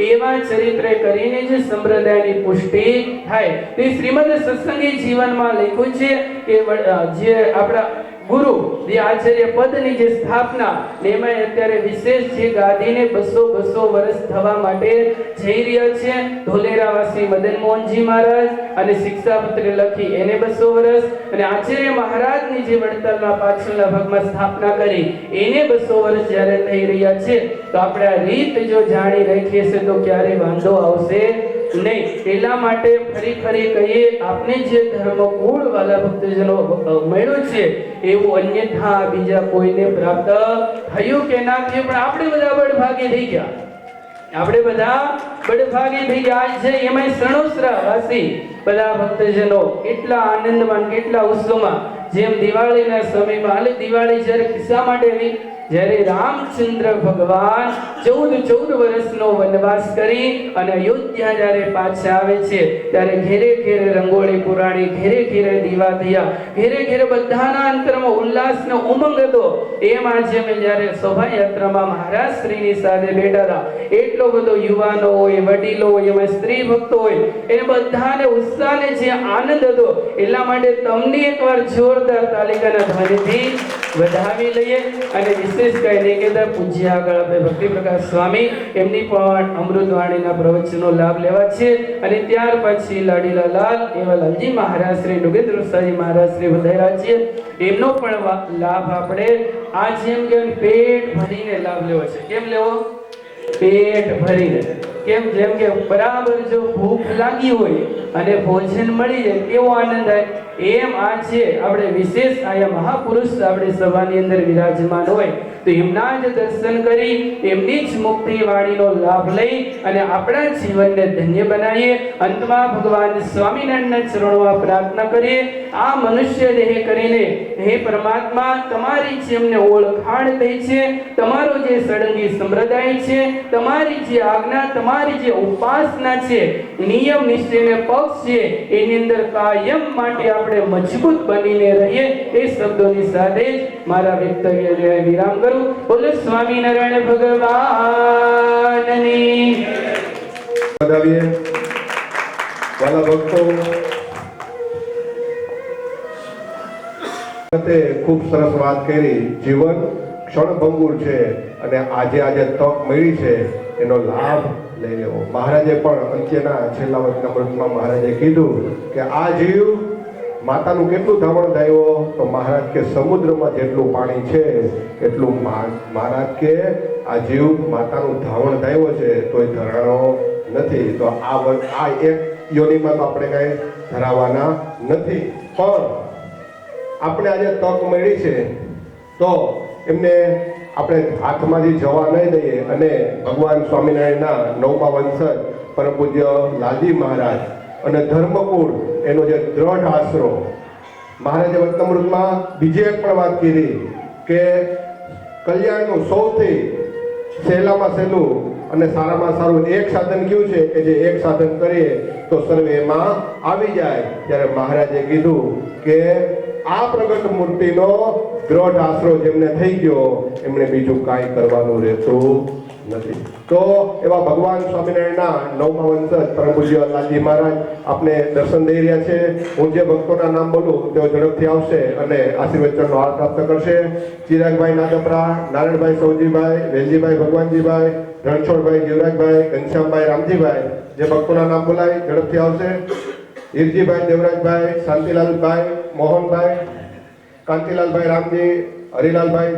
એવા ચરિત્ર કરીને જે સંપ્રદાયની પુષ્ટિ થાય. તે શ્રીમદ સત્સંગી જીવનમાં લખ્યું છે કે જે આપણા ગુરુ જે આચાર્ય પદની જે સ્થાપના એમાં અત્યારે વિશેષ જે ગાદીને 200 વર્ષ થવા માટે જઈ રહ્યા છે. ધોલેરાવાસી મદન મોહનજી મહારાજ અને શિક્ષાપત્ર લખી એને 200 વર્ષ અને આચાર્ય મહારાજની જે વડતાલના પાછળના ભાગમાં સ્થાપના કરી એને 200 વર્ષ જ્યારે થઈ રહ્યા છે તો આપણે આ રીત જો જાણી રાખીએ છે તો ક્યારે વાંધો આવશે નહીં. એટલા માટે ફરી કહીએ આપને જે ધર્મ કુળ વાલા ભક્તજનો મળ્યું છે એવું અન્યથા બીજા કોઈને પ્રાપ્ત થયું કે ના થયું, પણ આપણે બધા બળભાગી થઈ ગયા. આપણે બધા બળભાગી થઈ ગયા. આજ છે એમાંય સણોસરા વાસી બધા ભક્તજનો એટલા આનંદમાં, કેટલા ઉત્સવમાં, જેમ દિવાળીના સમયમાં, હાલે દિવાળી જ્યારે કિસ્સા માટે આવી જ્યારે રામચંદ્ર ભગવાન 14 વર્ષનો વનવાસ કરી અને અયોધ્યા જ્યારે પાછા આવે છે ત્યારે ઘેરે ઘેરે રંગોળી પુરાણી, ઘેરે ઘેરે દીવા થયા, ઘેરે ઘેરે બધાના અંતરમાં ઉલ્લાસનો ઉમંગ હતો. એમ આજે અમે જ્યારે શોભાયાત્રામાં મહારાજ શ્રીની સાથે બેઠા હતા, એટલો બધો યુવાનો હોય, વડીલો હોય, એમાં સ્ત્રી ભક્તો હોય, એને બધાને ઉત્સાહને જે આનંદ હતો. એટલા માટે તમને એકવાર જોરદાર તાલિકાના ધ્વનિથી વધાવી લઈએ. અને વિશેષ કઈ નહીં કહેતા પૂજ્ય આગળ આપણે ભક્તિ પ્રકાશ સ્વામી એમની પણ અમૃતવાણીના પ્રવચનો લાભ લેવા છે. અને ત્યાર પછી લાડીલા લાલ એવા લાલજી મહારાજ શ્રી નોગેન્દ્ર પ્રસાદજી મહારાજ શ્રી વધાર્યા છે, એમનો પણ લાભ આપણે આ જેમ કે પેટ ભરીને લાભ લેવો છે. કેમ લેવો? પેટ ભરીને. કેમ? જેમ કે બરાબર જો ભૂખ લાગી હોય અને ભોજન મળી જાય કેવો આનંદ થાય, એમ આ છે આપણે વિશેષ આયા મહાપુરુષ આપણી સભાની અંદર વિરાજમાન હોય તો એમના જ દર્શન કરી એમની જ મુક્તિ વાણીનો લાભ લઈ અને આપણા જીવનને ધન્ય બનાવીએ. અંતમાં ભગવાન સ્વામિનારાયણના ચરણોમાં પ્રાર્થના કરીએ, આ મનુષ્ય દેહ કરીને હે પરમાત્મા તમારી જેમને ઓળખાણ થઈ છે, તમારો જે સળંગી સંપ્રદાય છે, તમારી જે આજ્ઞા, તમારી જે ઉપાસના છે, નિયમ નિયમ નિશ્ચયને પક્ષ છે એની અંદર કાયમ માટે આપણે મજબૂત બનીને રહીએ એ શબ્દોની સાથે જ મારા વક્તવ્યને વિરામ કરું. બોલો સ્વામિનારાયણ ભગવાનની. વધાવીએ વાલા ભક્તો, ખૂબ સરસ વાત કરી. જીવન ક્ષણભંગુર છે અને આજે તક મળી છે એનો લાભ લઈ લેવો. મહારાજે પણ અંત્યના છેલ્લા વચનામૃતમાં મહારાજે કીધું કે આ જીવ માતાનું કેટલું ધાવણ થયો, તો મહારાજ કે સમુદ્રમાં જેટલું પાણી છે એટલું મહારાજ કે આ જીવ માતાનું ધાવણ થયો છે તોય ધરાણો નથી. તો આ એક યોનિમાં તો આપણે કઈ ધરાવવાના નથી, પણ આપણે આજે તક મળી છે તો એમને આપણે હાથમાંથી જવા નહીં દઈએ અને ભગવાન સ્વામિનારાયણના 9મા વંશજ પરમ પૂજ્ય લાલજી મહારાજ અને ધર્મકુળ એનો જે દ્રઢ આશરો, મહારાજે વચનામૃતમાં બીજી એક પણ વાત કીધી કે કલ્યાણનું સૌથી સહેલામાં સહેલું અને સારામાં સારું એક સાધન કયું છે કે જે એક સાધન કરીએ તો સર્વે એમાં આવી જાય. ત્યારે મહારાજે કીધું કે આ પ્રગટ મૂર્તિનો દ્રઢ આશરો જેમને થઈ ગયો એમને બીજું કાંઈ કરવાનું રહેતું નથી. તો એવા ભગવાન સ્વામિનારાયણના 9મા વંશજ પરમ પૂજ્ય લાલજી મહારાજ આપને દર્શન દઈ રહ્યા છે. હું જે ભક્તોના નામ બોલું તેઓ ઝડપથી આવશે અને આશીર્વચનનો હાર પ્રાપ્ત કરશે. ચિરાગભાઈ નાદપરા, નારાયણભાઈ સૌજીભાઈ, વેલજીભાઈ ભગવાનજીભાઈ, રણછોડભાઈ જીવરાજભાઈ, ઘનશ્યામભાઈ રામજીભાઈ, જે ભક્તોના નામ બોલાય ઝડપથી આવશે. હિરજીભાઈ દેવરાજભાઈ, શાંતિલાલભાઈ, મોહનભાઈ, કાંતિલાલભાઈ રામજી, હરિલાલભાઈ,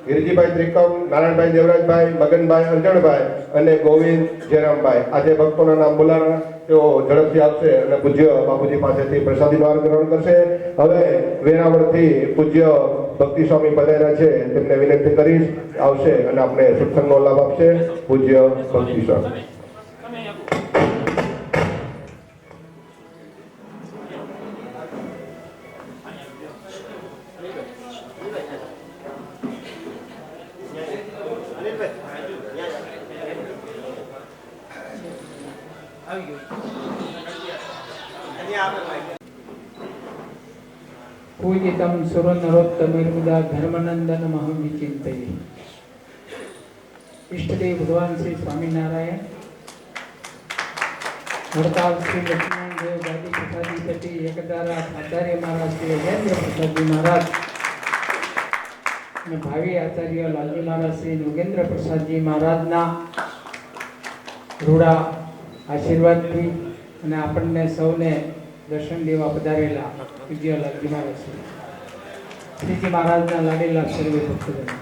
હિરજીભાઈ ત્રિકમ, નારાયણભાઈ દેવરાજભાઈ, મગનભાઈ અર્જણભાઈ અને ગોવિંદ જયરામભાઈ. આજે ભક્તોના નામ બોલાના તેઓ ઝડપથી આવશે અને પૂજ્ય બાપુજી પાસેથી પ્રસાદીનો હાર ગ્રહણ કરશે. હવે વેરાવળથી પૂજ્ય ભક્તિ સ્વામી પધાર્યા છે, તેમને વિનંતી કરીશ આવશે અને આપણે સત્સંગનો લાભ આપશે. પૂજ્ય ભક્તિ સ્વામી. પૂજિતમ સુરનરોત્તમર્મુદા ધર્મનંદન મહં વિચિંતયે. ઈષ્ટદેવ ભગવાન શ્રી સ્વામિનારાયણ, વડતાલ શ્રી લક્ષ્મણદેવ ગાદી પીઠાધિપતિ એકદારા આચાર્ય મહારાજ શ્રી અજેન્દ્ર પ્રસાદજી મહારાજ અને ભાવિ આચાર્ય લાલજી મહારાજ શ્રી યોગેન્દ્ર પ્રસાદજી મહારાજના રૂડા આશીર્વાદથી અને આપણને સૌને દર્શન દેવા પધારેલા પૂજ્ય લાલજી મહારાજ શ્રીજી મહારાજના લાડેલા સર્વે ભક્તજનો,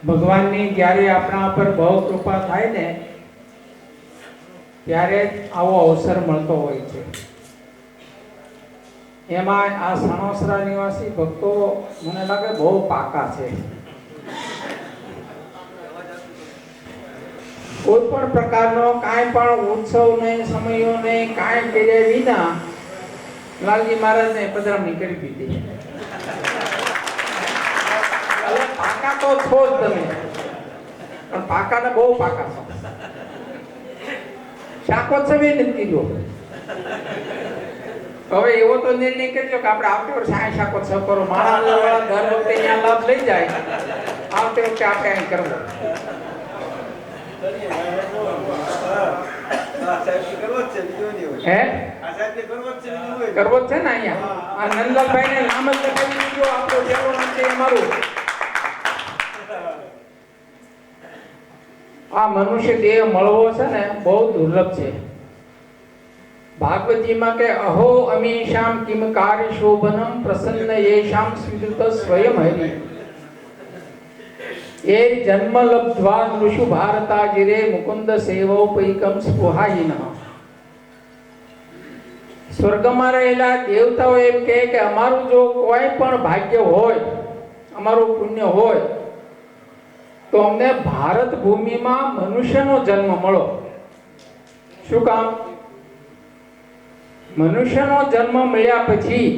ભગવાનની જ્યારે આપણા પર બહુ કૃપા થાય ને ત્યારે આવો અવસર મળતો હોય છે. એમાં આ સણોસરા નિવાસી ભક્તો મને લાગે બહુ પાકા છે. કોઈ પણ પ્રકારનો કાંઈ પણ ઉત્સવ નહીં, સમયો નહીં, કાંઈ કર્યા વિના લાલજી મહારાજને પધરામણી કરી દીધી. પાકા તો છો જ તમે, પણ પાકાને બહુ પાકા છો. શાકોત્સવે નથી કીધો. હવે એવો તો નિર્ણય કર્યો કે આપણે આવતી વર્ષે આ શાકોત્સવ કરો. મારા દર વખતે ત્યાં લાભ લઈ જાય, આવતી વખતે આપણે અહીં કરવો. કરવો છે ને અહીંયા આ નંદલાલભાઈ ને નામ જ લખાવી દીધો. આપણો જેવો નામ છે અમારું. આ મનુષ્ય દેહ મળવો છે ને બહુ દુર્લભ છે. ભાગવતીમાં કે અહો અમીશામ કિમ કાર્ય શોભનમ પ્રસન્ન યેશામ સ્વીકૃત સ્વયં હરિ એ જન્મ લબ્ધ્વા નૃષુ ભારતા ગિરે મુકુંદ સેવોપૈકમ સ્પુહાયિનઃ. સ્વર્ગમાં રહેલા દેવતાઓ એમ કહે કે અમારું જો કોઈ પણ ભાગ્ય હોય, અમારું પુણ્ય હોય તો અમને ભારત ભૂમિમાં મનુષ્યનો જન્મ મળો. શું કામ? મનુષ્યનો જન્મ મળ્યા પછી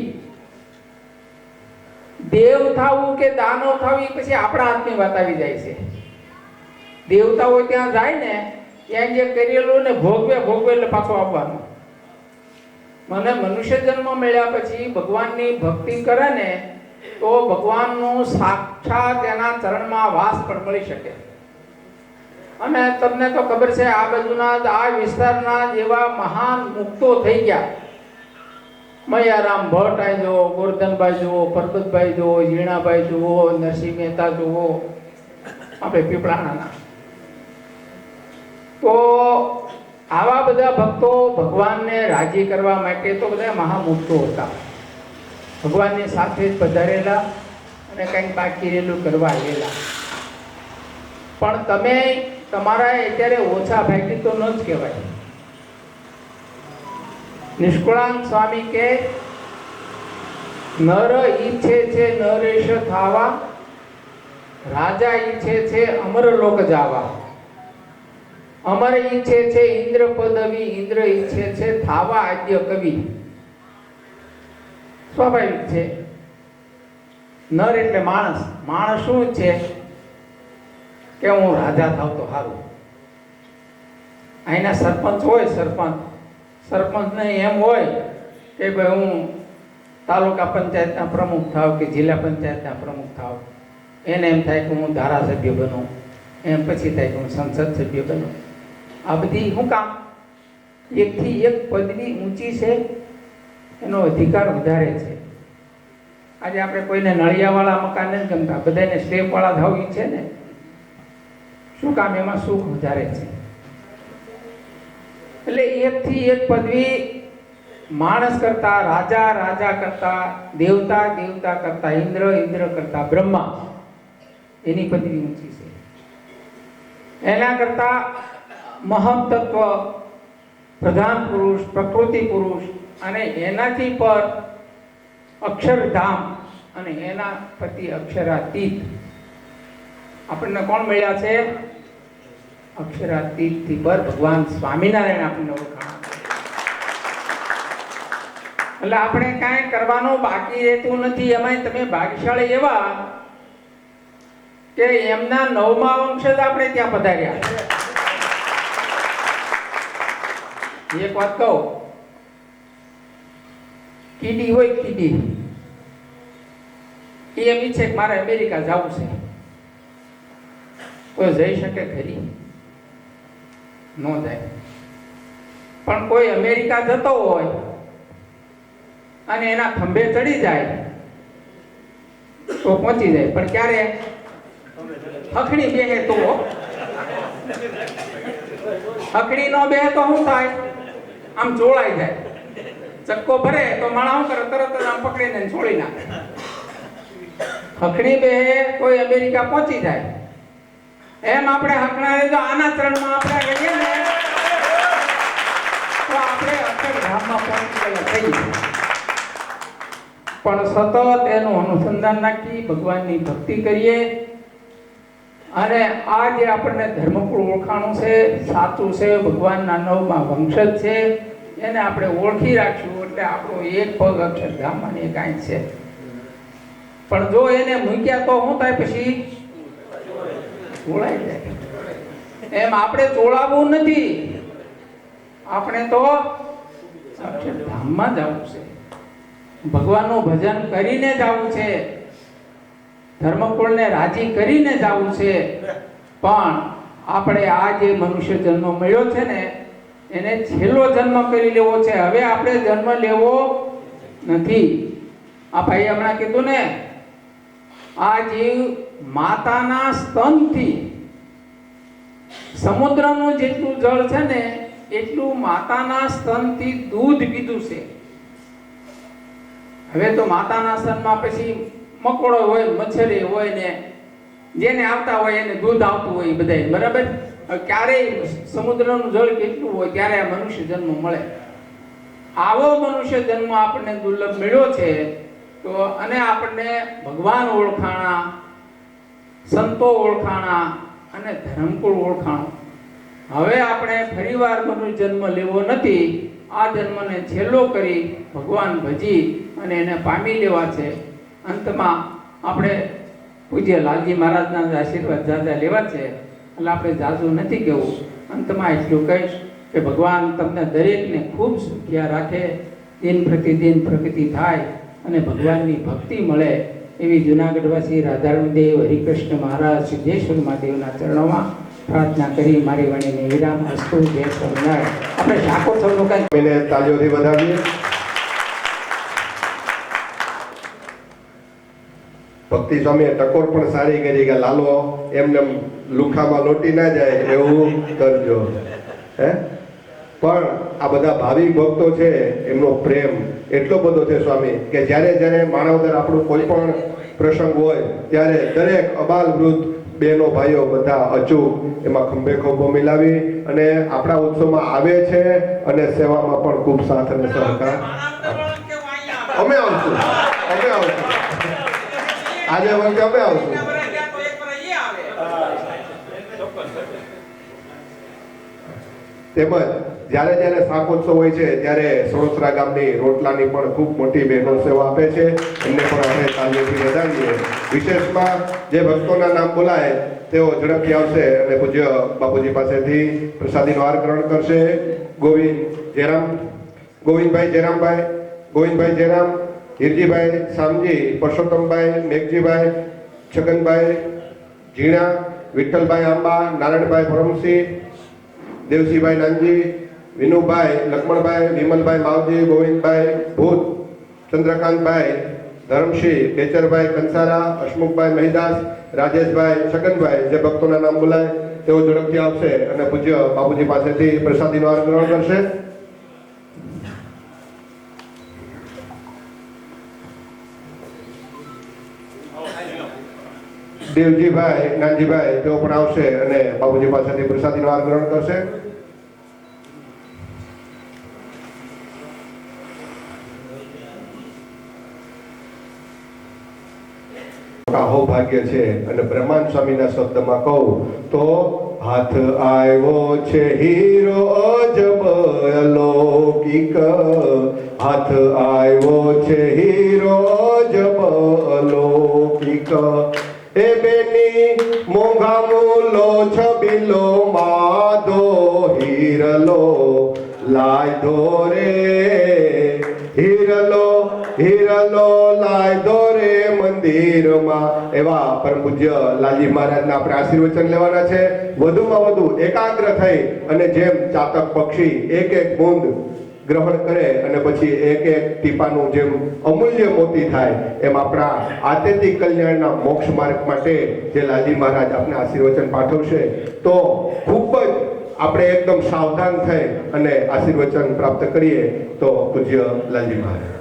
દેવ થવું કે દાનવ થવું એ પછી આપણા હાથની વાત આવી જાય છે. દેવતાઓ ત્યાં જાય ને ત્યાં જે કરેલું ને ભોગવે એટલે પાછો આવવાનું. મને મનુષ્ય જન્મ મળ્યા પછી ભગવાનની ભક્તિ કરે ને તો ભગવાનનું સાક્ષાત એના ચરણમાં વાસ પણ મળી શકે. અને તમને તો ખબર છે આ બાજુના આ વિસ્તારના જેવા મહાન મુક્તો થઈ ગયા. મયારામ ભટ્ટ આઈ જુઓ, ગોરધનભાઈ જુઓ, પરબતભાઈ જુઓ, ઝીણાભાઈ જુઓ, નરસિંહ મહેતા જુઓ, આપણે પીપળાણાના. તો આવા બધા ભક્તો ભગવાનને રાજી કરવા માટે તો બધા મહામુક્તો હતા. ભગવાનની સાથે જ પધારેલા અને કંઈક બાકી રહેલું કરવા આવેલા. પણ તમે તમારા અત્યારે ઓછા ભાગી તો ન જ કહેવાય. નિષ્કુળાનંદ સ્વામી કે નર ઈચ્છે છે નરેશ થાવા, રાજા ઈચ્છે છે અમરલોક જાવા. અમર ઈચ્છે છે ઇન્દ્ર પદવી, ઇન્દ્ર ઈચ્છે છે થાવા આદ્ય કવિ. સ્વાભાવિક છે. નર એટલે માણસ. માણસ શું છે કે હું રાજા થાવ તો સારું. અહીંના સરપંચ હોય, સરપંચને એમ હોય કે ભાઈ હું તાલુકા પંચાયતના પ્રમુખ થાવ કે જિલ્લા પંચાયતના પ્રમુખ થાવ. એને એમ થાય કે હું ધારાસભ્ય બનું, એમ પછી થાય કે હું સંસદ સભ્ય બનું. આ બધી શું કામ? એકથી એક પદવી ઊંચી છે, એનો અધિકાર વધારે છે. આજે આપણે કોઈને નળિયાવાળા મકાન નથી ગમતા, બધાને સ્લેબવાળા થવું ઈચ્છે ને. શું કામ? એમાં સુખ વધારે છે. એટલે એકથી એક પદવી માણસ કરતા, રાજા કરતા, દેવતા કરતા, ઇન્દ્ર કરતા બ્રહ્મા, એની પદવી ઊંચી છે. એના કરતા મહમ તત્વ, પ્રધાન પુરુષ, પ્રકૃતિ પુરુષ અને એનાથી પર અક્ષરધામ અને એના પતિ અક્ષરાતીત આપણને કોણ મળ્યા છે? અક્ષરાતીત થી પર ભગવાન સ્વામિનારાયણ આપણને ઓળખાણ. એટલે આપણે કાંઈ કરવાનું બાકી રહેતું નથી. એમાં તમે ભાગ્યશાળી એવા કે એમના 9મા વંશ જ આપણે ત્યાં પધાર્યા. એક વાત કહું, કીડી હોય, કીડી એમ ઈચ્છે કે મારે અમેરિકા જવું છે, કોઈ જઈ શકે ખરી? ન જાય. પણ કોઈ અમેરિકા જતો હોય અને એના ખંભે ચડી જાય તો પહોંચી જાય. પણ ક્યારે હખણી બેહે તો, હખણી નો બેહે તો શું થાય? આમ ચોળાઈ જાય. ચક્કો ભરે તો માણા શું કરે? તરત જ આમ પકડીને છોડી નાખે. હખણી બેહે કોઈ અમેરિકા પહોંચી જાય. એમ આપણે હકણારે જો આના ચરણમાં આપણે ગઈએ ને તો આપણે અક્ષરધામમાં પહોંચી ગયા થઈએ. પણ સતત એનું અનુસંધાન રાખી ભગવાનની ભક્તિ કરીએ અને આ જે આપણને ધર્મકુળ ઓળખાણું છે, સાચું છે, ભગવાનના 9મા વંશજ છે, એને આપણે ઓળખી રાખશું એટલે આપણો એક પગ અક્ષરધામમાં ને કાંઈ છે. પણ જો એને મૂક્યા તો શું થાય? પછી ચોળાઈ જાય. એમ આપણે ચોળાવવું નથી, આપણે તો અક્ષરધામમાં જવું છે. ભગવાનનું ભજન કરીને જવું છે, ધર્મકુળને રાજી કરીને જવું છે. પણ આપણે આ જે મનુષ્ય જન્મ મળ્યો છે ને એને છેલ્લો જન્મ કરી લેવો છે. હવે આપણે જન્મ લેવો નથી. આ ભાઈ હમણાં કીધું ને, આ જીવ માતાના સ્તનથી સમુદ્રનું જેટલું જળ છે ને એટલું માતાના સ્તનથી દૂધ પીધું છે. હવે તો માતાના સ્તનમાં પછી મકોડો હોય, મચ્છરી હોય ને જેને આવતા હોય એને દૂધ આવતું હોય બધાય, બરાબર? ક્યારેય સમુદ્રનું જળ કેટલું હોય ત્યારે આ મનુષ્ય જન્મ મળે. આવો મનુષ્ય જન્મ આપણને દુર્લભ મળ્યો છે. તો અને આપણને ભગવાન ઓળખાણા, સંતો ઓળખાણા અને ધર્મકુળ ઓળખાણું. હવે આપણે ફરીવાર મનુષ્ય જન્મ લેવો નથી. આ જન્મને છેલ્લો કરી ભગવાન ભજી અને એને પામી લેવા છે. અંતમાં આપણે પૂજ્ય લાલજી મહારાજના આશીર્વાદ જાજા લેવા છે. એટલે આપણે જાજુ નથી કહેવું. અંતમાં એટલું કહીશ કે ભગવાન તમને દરેકને ખૂબ સુખ્યા રાખે, દિન પ્રતિદિન પ્રગતિ થાય અને ભગવાનની ભક્તિ મળે એવી જુનાગઢવાસી રાધારણદેવ હરિકૃષ્ણ મહારાજ સિદ્ધેશ્વર મહાદેવના ચરણોમાં પ્રાર્થના કરી મારી વાણીને વિરામ અસ્તુ. જય સ્વામિનારાયણ. આપણે ઠાકોર એને તાળીઓથી વધાવીએ. ભક્તિ સ્વામીએ ટકોર પણ સારી કરી કે લાલો એમને લુખામાં લોટી ના જાય એવું કરજો. હે પણ આ બધા ભાવિક ભક્તો છે એમનો પ્રેમ એટલો બધો છે સ્વામી કે જ્યારે માનવદર આપણું કોઈ પણ પ્રસંગ હોય ત્યારે દરેક અબાલ વૃદ્ધ બહેનો ભાઈઓ બધા અચૂક એમાં ખંભે ખંભો મિલાવી અને આપણા ઉત્સવમાં આવે છે અને સેવામાં પણ ખૂબ સાથ અને સહકાર. અમે આવશું આજે વખતે અમે આવશું. તેમજ જ્યારે શાકોત્સવ હોય છે ત્યારે સણોસરા ગામની રોટલાની પણ ખૂબ મોટી બહેનો સેવા આપે છે. એમને પણ આપણે તાલીઓથી વધાવીએ. વિશેષમાં જે ભક્તોના નામ બોલાય તેઓ ઝડપથી આવશે અને પૂજ્ય બાપુજી પાસેથી પ્રસાદીનો હાર ગ્રહણ કરશે. ગોવિંદભાઈ જેરામ, હિરજીભાઈ શામજી, પરસોત્તમભાઈ, મેઘજીભાઈ, છગનભાઈ ઝીણા, વિઠ્ઠલભાઈ આંબા, નારાયણભાઈ પરમસિંહ, દેવસીભાઈ નાનજી, વિનુભાઈ, લક્ષ્મણભાઈ, વિમલભાઈ માવજી, ગોવિંદભાઈ ભૂત, ચંદ્રકાંતભાઈ ધરમસિંહ, બેચરભાઈ કંસારા, હસમુખભાઈ મહિદાસ, રાજેશભાઈ, છગનભાઈ જે ભક્તોના નામ બોલાય તેઓ ઝડપથી આવશે અને પૂજ્ય બાપુજી પાસેથી પ્રસાદીનો હાર ગ્રહણ કરશે. દેવજીભાઈ નાનજીભાઈ તેઓ પણ આવશે અને બાપુજી પાસેથી પ્રસાદીનો હાર ગ્રહણ કરશે. ભાગ્ય છે અને બ્રહ્માંડ સ્વામીના શબ્દમાં કહું તો હાથ આવ્યો છે હીરો અજબ અલૌકિક, હાથ આવ્યો છે હીરો અજબ અલૌકિક, એ બેની મોંઘા મૂલો છબીલો માધો હીરલો લાયધો રે, હીરલો લાયધો રે મંદિરમાં. એવા પરમ પૂજ્ય લાલજી મહારાજના આપણે આશીર્વચન લેવાના છે. વધુમાં વધુ એકાગ્ર થઈ અને જેમ ચાતક પક્ષી એક એક બૂંદ ગ્રહણ કરે અને પછી એક એક ટીપાનું જેમ અમૂલ્ય મોતી થાય એમ આપણા આત્યંતિક કલ્યાણના મોક્ષ માર્ગ માટે જે લાલજી મહારાજ આપણે આશીર્વચન પાઠવશે તો ખૂબ જ આપણે એકદમ સાવધાન થઈ અને આશીર્વચન પ્રાપ્ત કરીએ. તો પૂજ્ય લાલજી મહારાજ.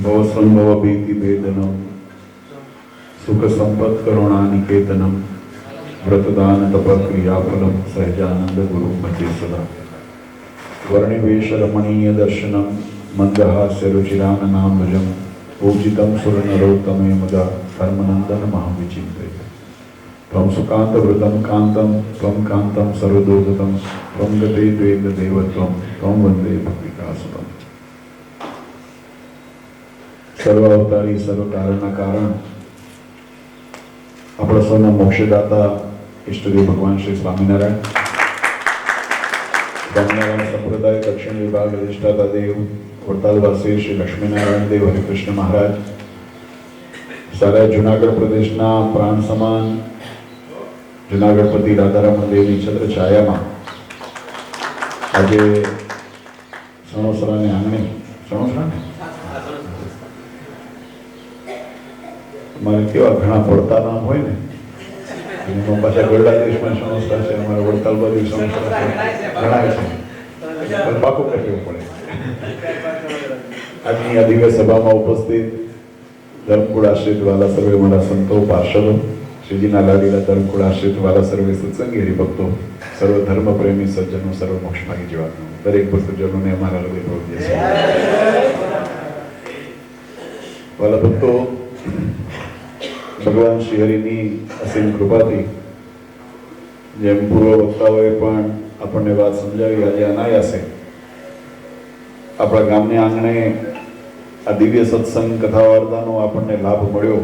ભવસંભવ ભીતિ ભેદનમ સુખ સંપત કરુણાનિકેતનમ વ્રતદાન તપક્રિયાફલમ સહજાનંદ ગુરુ મચે સદા વર્ણિવેશ રમણીય દર્શનમ મંદહાસ્ય રુચિરાનનામજમ પૂજિતમ સુરનરોત્તમે મદા ધર્મનંદન મહાવિચિંતય ત્વં સુકાંત વૃતમ કાંતમ ત્વં કાંતમ સર્વદોદતમ ત્વં ગતે દ્વેદ દેવત્વમ ત્વં વંદે ભક્તિકાસુતમ. સર્વ અવતારી સર્વ કારણના કારણ આપણા સૌના મોક્ષદાતા ઈષ્ટદેવ ભગવાન શ્રી સ્વામિનારાયણ સંપ્રદાય દક્ષિણ વિભાગ અધિષ્ઠાતા દેવ વડતાલવાસી શ્રી લક્ષ્મીનારાયણ દેવ હરિકૃષ્ણ મહારાજ, સારા જુનાગઢ પ્રદેશના પ્રાણ સમાન જુનાગઢપતિ રાધારમણ દેવની છત્ર છાયામાં આજે સણોસરાને આંગણે અમારે કેવા ઘણા પડતા નામ હોય ને એમાં પાછા ગરડા દેશમાં સણોસરા છે, અમારા વડતાલ બાજુ સણોસરા છે, ઘણા છે, પણ પાકું કરવું પડે. આજની આ દિવ્ય સભામાં ઉપસ્થિત ધર્મકુળ આશ્રિત વાલા સર્વે મારા સંતો પાર્ષદો, શ્રીજીના લાડીલા ધર્મકુળ આશ્રિત વાલા સર્વે સત્સંગી હરિભક્તો, સર્વ ધર્મ પ્રેમી સજ્જનો, સર્વ મોક્ષભાગી જીવાત્મો, દરેક ભક્તજનોને અમારા હૃદયપૂર્વક જય શ્રી વાલા ભક્તો, ભગવાન શ્રી હરિની અસીમ કૃપાથી જેમ પૂર્વ વક્તાઓએ પણ આપણને વાત સમજાવી, આજે અનાયાસે આપણા ગામને આંગણે આ દિવ્ય સત્સંગ કથા વાર્તાનો આપણને લાભ મળ્યો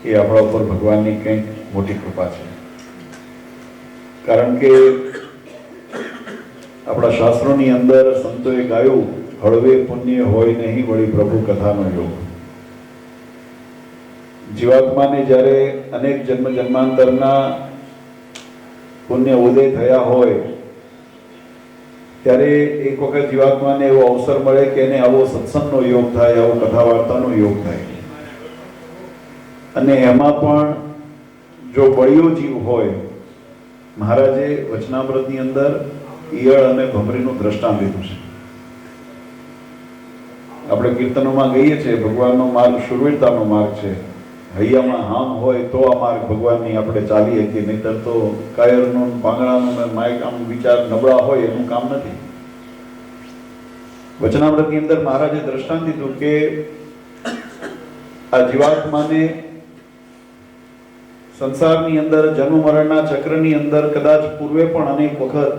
એ આપણા ઉપર ભગવાનની કંઈક મોટી કૃપા છે. કારણ કે આપણા શાસ્ત્રોની અંદર સંતોએ ગાયું, હળવે પુણ્ય હોય નહીં વળી પ્રભુ કથાનો યોગ. જીવાત્માને જ્યારે અનેક જન્મ જન્માંતરના પુણ્ય ઉદય થયા હોય ત્યારે એક વખત જીવાત્માને એવો અવસર મળે કે એને આવો સત્સંગનો યોગ થાય, આવો કથા વાર્તાનો યોગ થાય. અને એમાં પણ જો બળિયો જીવ હોય, મહારાજે વચનામૃતની અંદર ઈયળ અને ભમરીનું દ્રષ્ટાંત લીધું છે. આપણે કીર્તનોમાં કહીએ છીએ ભગવાનનો માર્ગ શુરવીરતાનો માર્ગ છે. હૈયામાં હામ હોય તો આ માર્ગ ભગવાનની આપણે ચાલીએ કે નહીતર તો કાયરનો પાંગડાનો માઇક આમ વિચાર નબળા હોય એનું કામ નથી. વચનામૃતની અંદર મહારાજે દ્રષ્ટાંત દીધું કે આ જીવાત્માને સંસારની અંદર જન્મ મરણના ચક્રની અંદર કદાચ પૂર્વે પણ અનેક વખત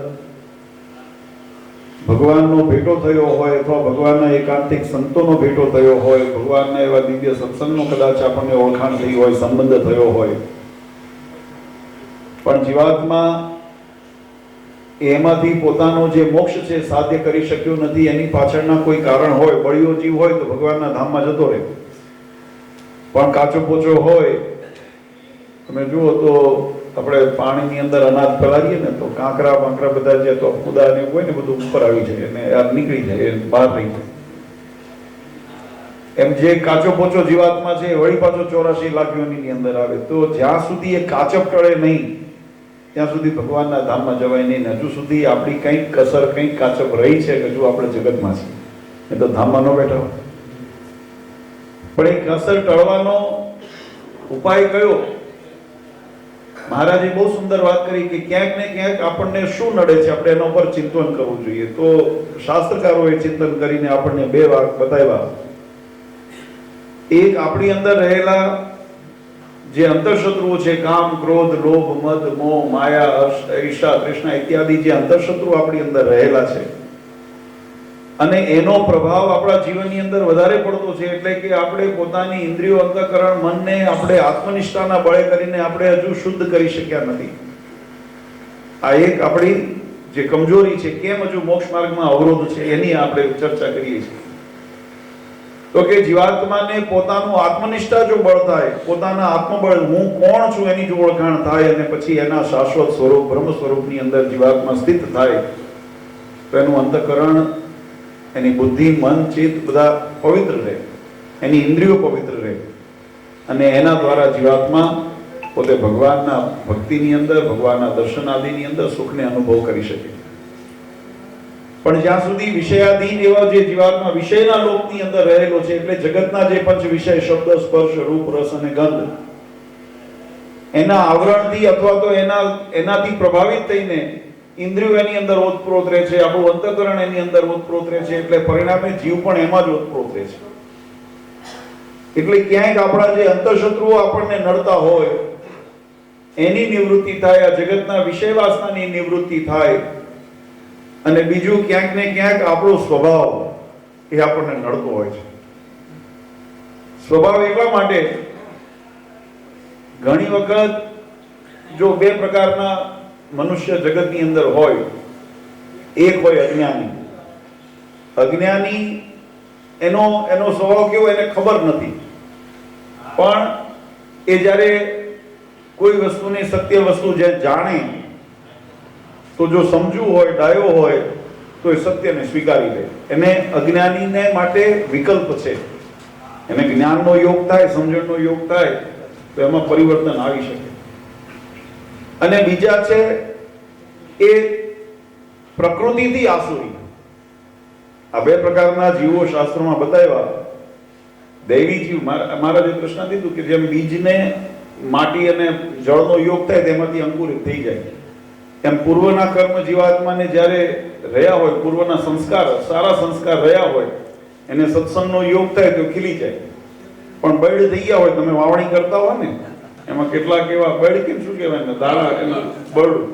ભગવાનનો ભેટો થયો હોય અથવા ભગવાનના એકાંતિક સંતોનો ભેટો થયો હોય, ભગવાનના એવા દિવ્ય સત્સંગનો કદાચ આપણને ઓળખાણ થઈ હોય, સંબંધ થયો હોય, પણ જીવાત્મા એમાંથી પોતાનો જે મોક્ષ છે સાધ્ય કરી શક્યો નથી. એની પાછળના કોઈ કારણ હોય, બળિયો જીવ હોય તો ભગવાનના ધામમાં જતો રહે, પણ કાચો પોચો હોય, તમે જુઓ તો આપણે પાણીની અંદર અનાજ પલાળીએ ને તો કાંકરા બાંકરા બધા જે તો ખુદા ને હોય ને બધું ઉપર આવી જાય અને આ નીકળી જાય, બહાર રહી જાય. એમ જે કાચો પોચો જીવાત્મા છે વળી પાછો 84 લાખ યોનિની અંદર આવે. તો જ્યાં સુધી એ કાચપ ટળે નહીં ત્યાં સુધી ભગવાનના ધામમાં જવાય નહીં. હજુ સુધી આપણી કંઈક કસર, કંઈક કાચપ રહી છે કે હજુ આપણે જગતમાં છે, એ તો ધામમાં ન બેઠા હોય. પણ એ કસર ટળવાનો ઉપાય કયો? મહારાજે બહુ સુંદર વાત કરી કે ક્યાંક ને ક્યાંક આપણને શું નડે છે, આપણે એના ઉપર ચિંતન કરવું જોઈએ. તો શાસ્ત્રકારોએ ચિંતન કરીને આપણને બે વાત બતાવ્યા. એક, આપણી અંદર રહેલા જે અંતરશત્રુઓ છે, કામ, ક્રોધ, લોભ, મદ, મોહ, માયા, હર્ષ, ઈર્ષા, તૃષ્ણા ઇત્યાદિ જે અંતરશત્રુ આપણી અંદર રહેલા છે અને એનો પ્રભાવ આપણા જીવનની અંદર વધારે પડતો છે. એટલે કે આપણે પોતાની ઇન્દ્રિયો, અંતઃકરણ, મનને આપણે આત્મનિષ્ઠાના બળે કરીને આપણે હજુ શુદ્ધ કરી શક્યા નથી. આ એક આપણી જે કમજોરી છે, કેમ હજુ મોક્ષ માર્ગમાં અવરોધ છે, એની આપણે ચર્ચા કરીએ છીએ. તો કે જીવાત્માને પોતાનું આત્મનિષ્ઠા જો બળ થાય, પોતાના આત્મબળ, હું કોણ છું એની જો ઓળખાણ થાય અને પછી એના શાશ્વત સ્વરૂપ બ્રહ્મ સ્વરૂપની અંદર જીવાત્મા સ્થિત થાય તો એનું અંતઃકરણ, એની બુદ્ધિ, મન, ચિત્ત બધા પવિત્ર રહે, એની ઇન્દ્રિયો પવિત્ર રહે અને એના દ્વારા જીવાત્મા પોતે ભગવાનના ભક્તિની અંદર, ભગવાનના દર્શન આદિની અંદર સુખને અનુભવ કરી શકે. પણ જ્યાં સુધી વિષયાધીન એવા જે જીવાત્મા વિષયના લોકની અંદર રહેલો છે, એટલે જગતના જે પંચ વિષય શબ્દ, સ્પર્શ, રૂપ, રસ અને ગંધ, એના આવરણથી અથવા તો એનાથી પ્રભાવિત થઈને ઇન્દ્રિયો એની અંદર ઓતપ્રોત રહે છે, આપણું અંતઃકરણ એની અંદર ઓતપ્રોત રહે છે, એટલે પરિણામે જીવ પણ એમાં જ ઓતપ્રોત રહે છે. એટલે ક્યાંક આપણા જે અંતઃશત્રુઓ આપણને નડતા હોય એની નિવૃત્તિ થાય, આ જગતના વિષય વાસનાની નિવૃત્તિ થાય. અને બીજું, ક્યાંક ને ક્યાંક આપણો સ્વભાવ એ આપણને નડતો હોય છે. સ્વભાવ એટલા માટે ઘણી વખત જો બે પ્રકારના મનુષ્ય જગતની અંદર હોય, એક હોય અજ્ઞાની. અજ્ઞાની એનો સ્વભાવ કેવો એને ખબર નથી, પણ એ જ્યારે કોઈ વસ્તુની સત્ય વસ્તુ જે જાણે તો જો સમજુ હોય, ડાયો હોય તો એ સત્યને સ્વીકારી લે. એને અજ્ઞાનીને માટે વિકલ્પ છે. એને જ્ઞાનનો યોગ થાય, સમજણનો યોગ થાય તો એમાં પરિવર્તન આવી શકે. અને બીજા છે એ પ્રકૃતિથી આસુરી. આ બે પ્રકારના જીવો શાસ્ત્રોમાં બતાવ્યા. દૈવી જીવ, મહારાજે કૃષ્ણ કીધું કે જેમ બીજને માટી અને જળનો યોગ થાય તેમાંથી અંકુરિત થઈ જાય, એમ પૂર્વના કર્મ જીવાત્માને જ્યારે રહ્યા હોય, પૂર્વના સંસ્કાર, સારા સંસ્કાર રહ્યા હોય, એને સત્સંગનો યોગ થાય તો ખીલી જાય. પણ બળ થઈ ગયા હોય, તમે વાવણી કરતા હોય ને એમાં કેટલાક એવા બળ, કેમ શું કહેવાય ને, દાણા, એનું બળું,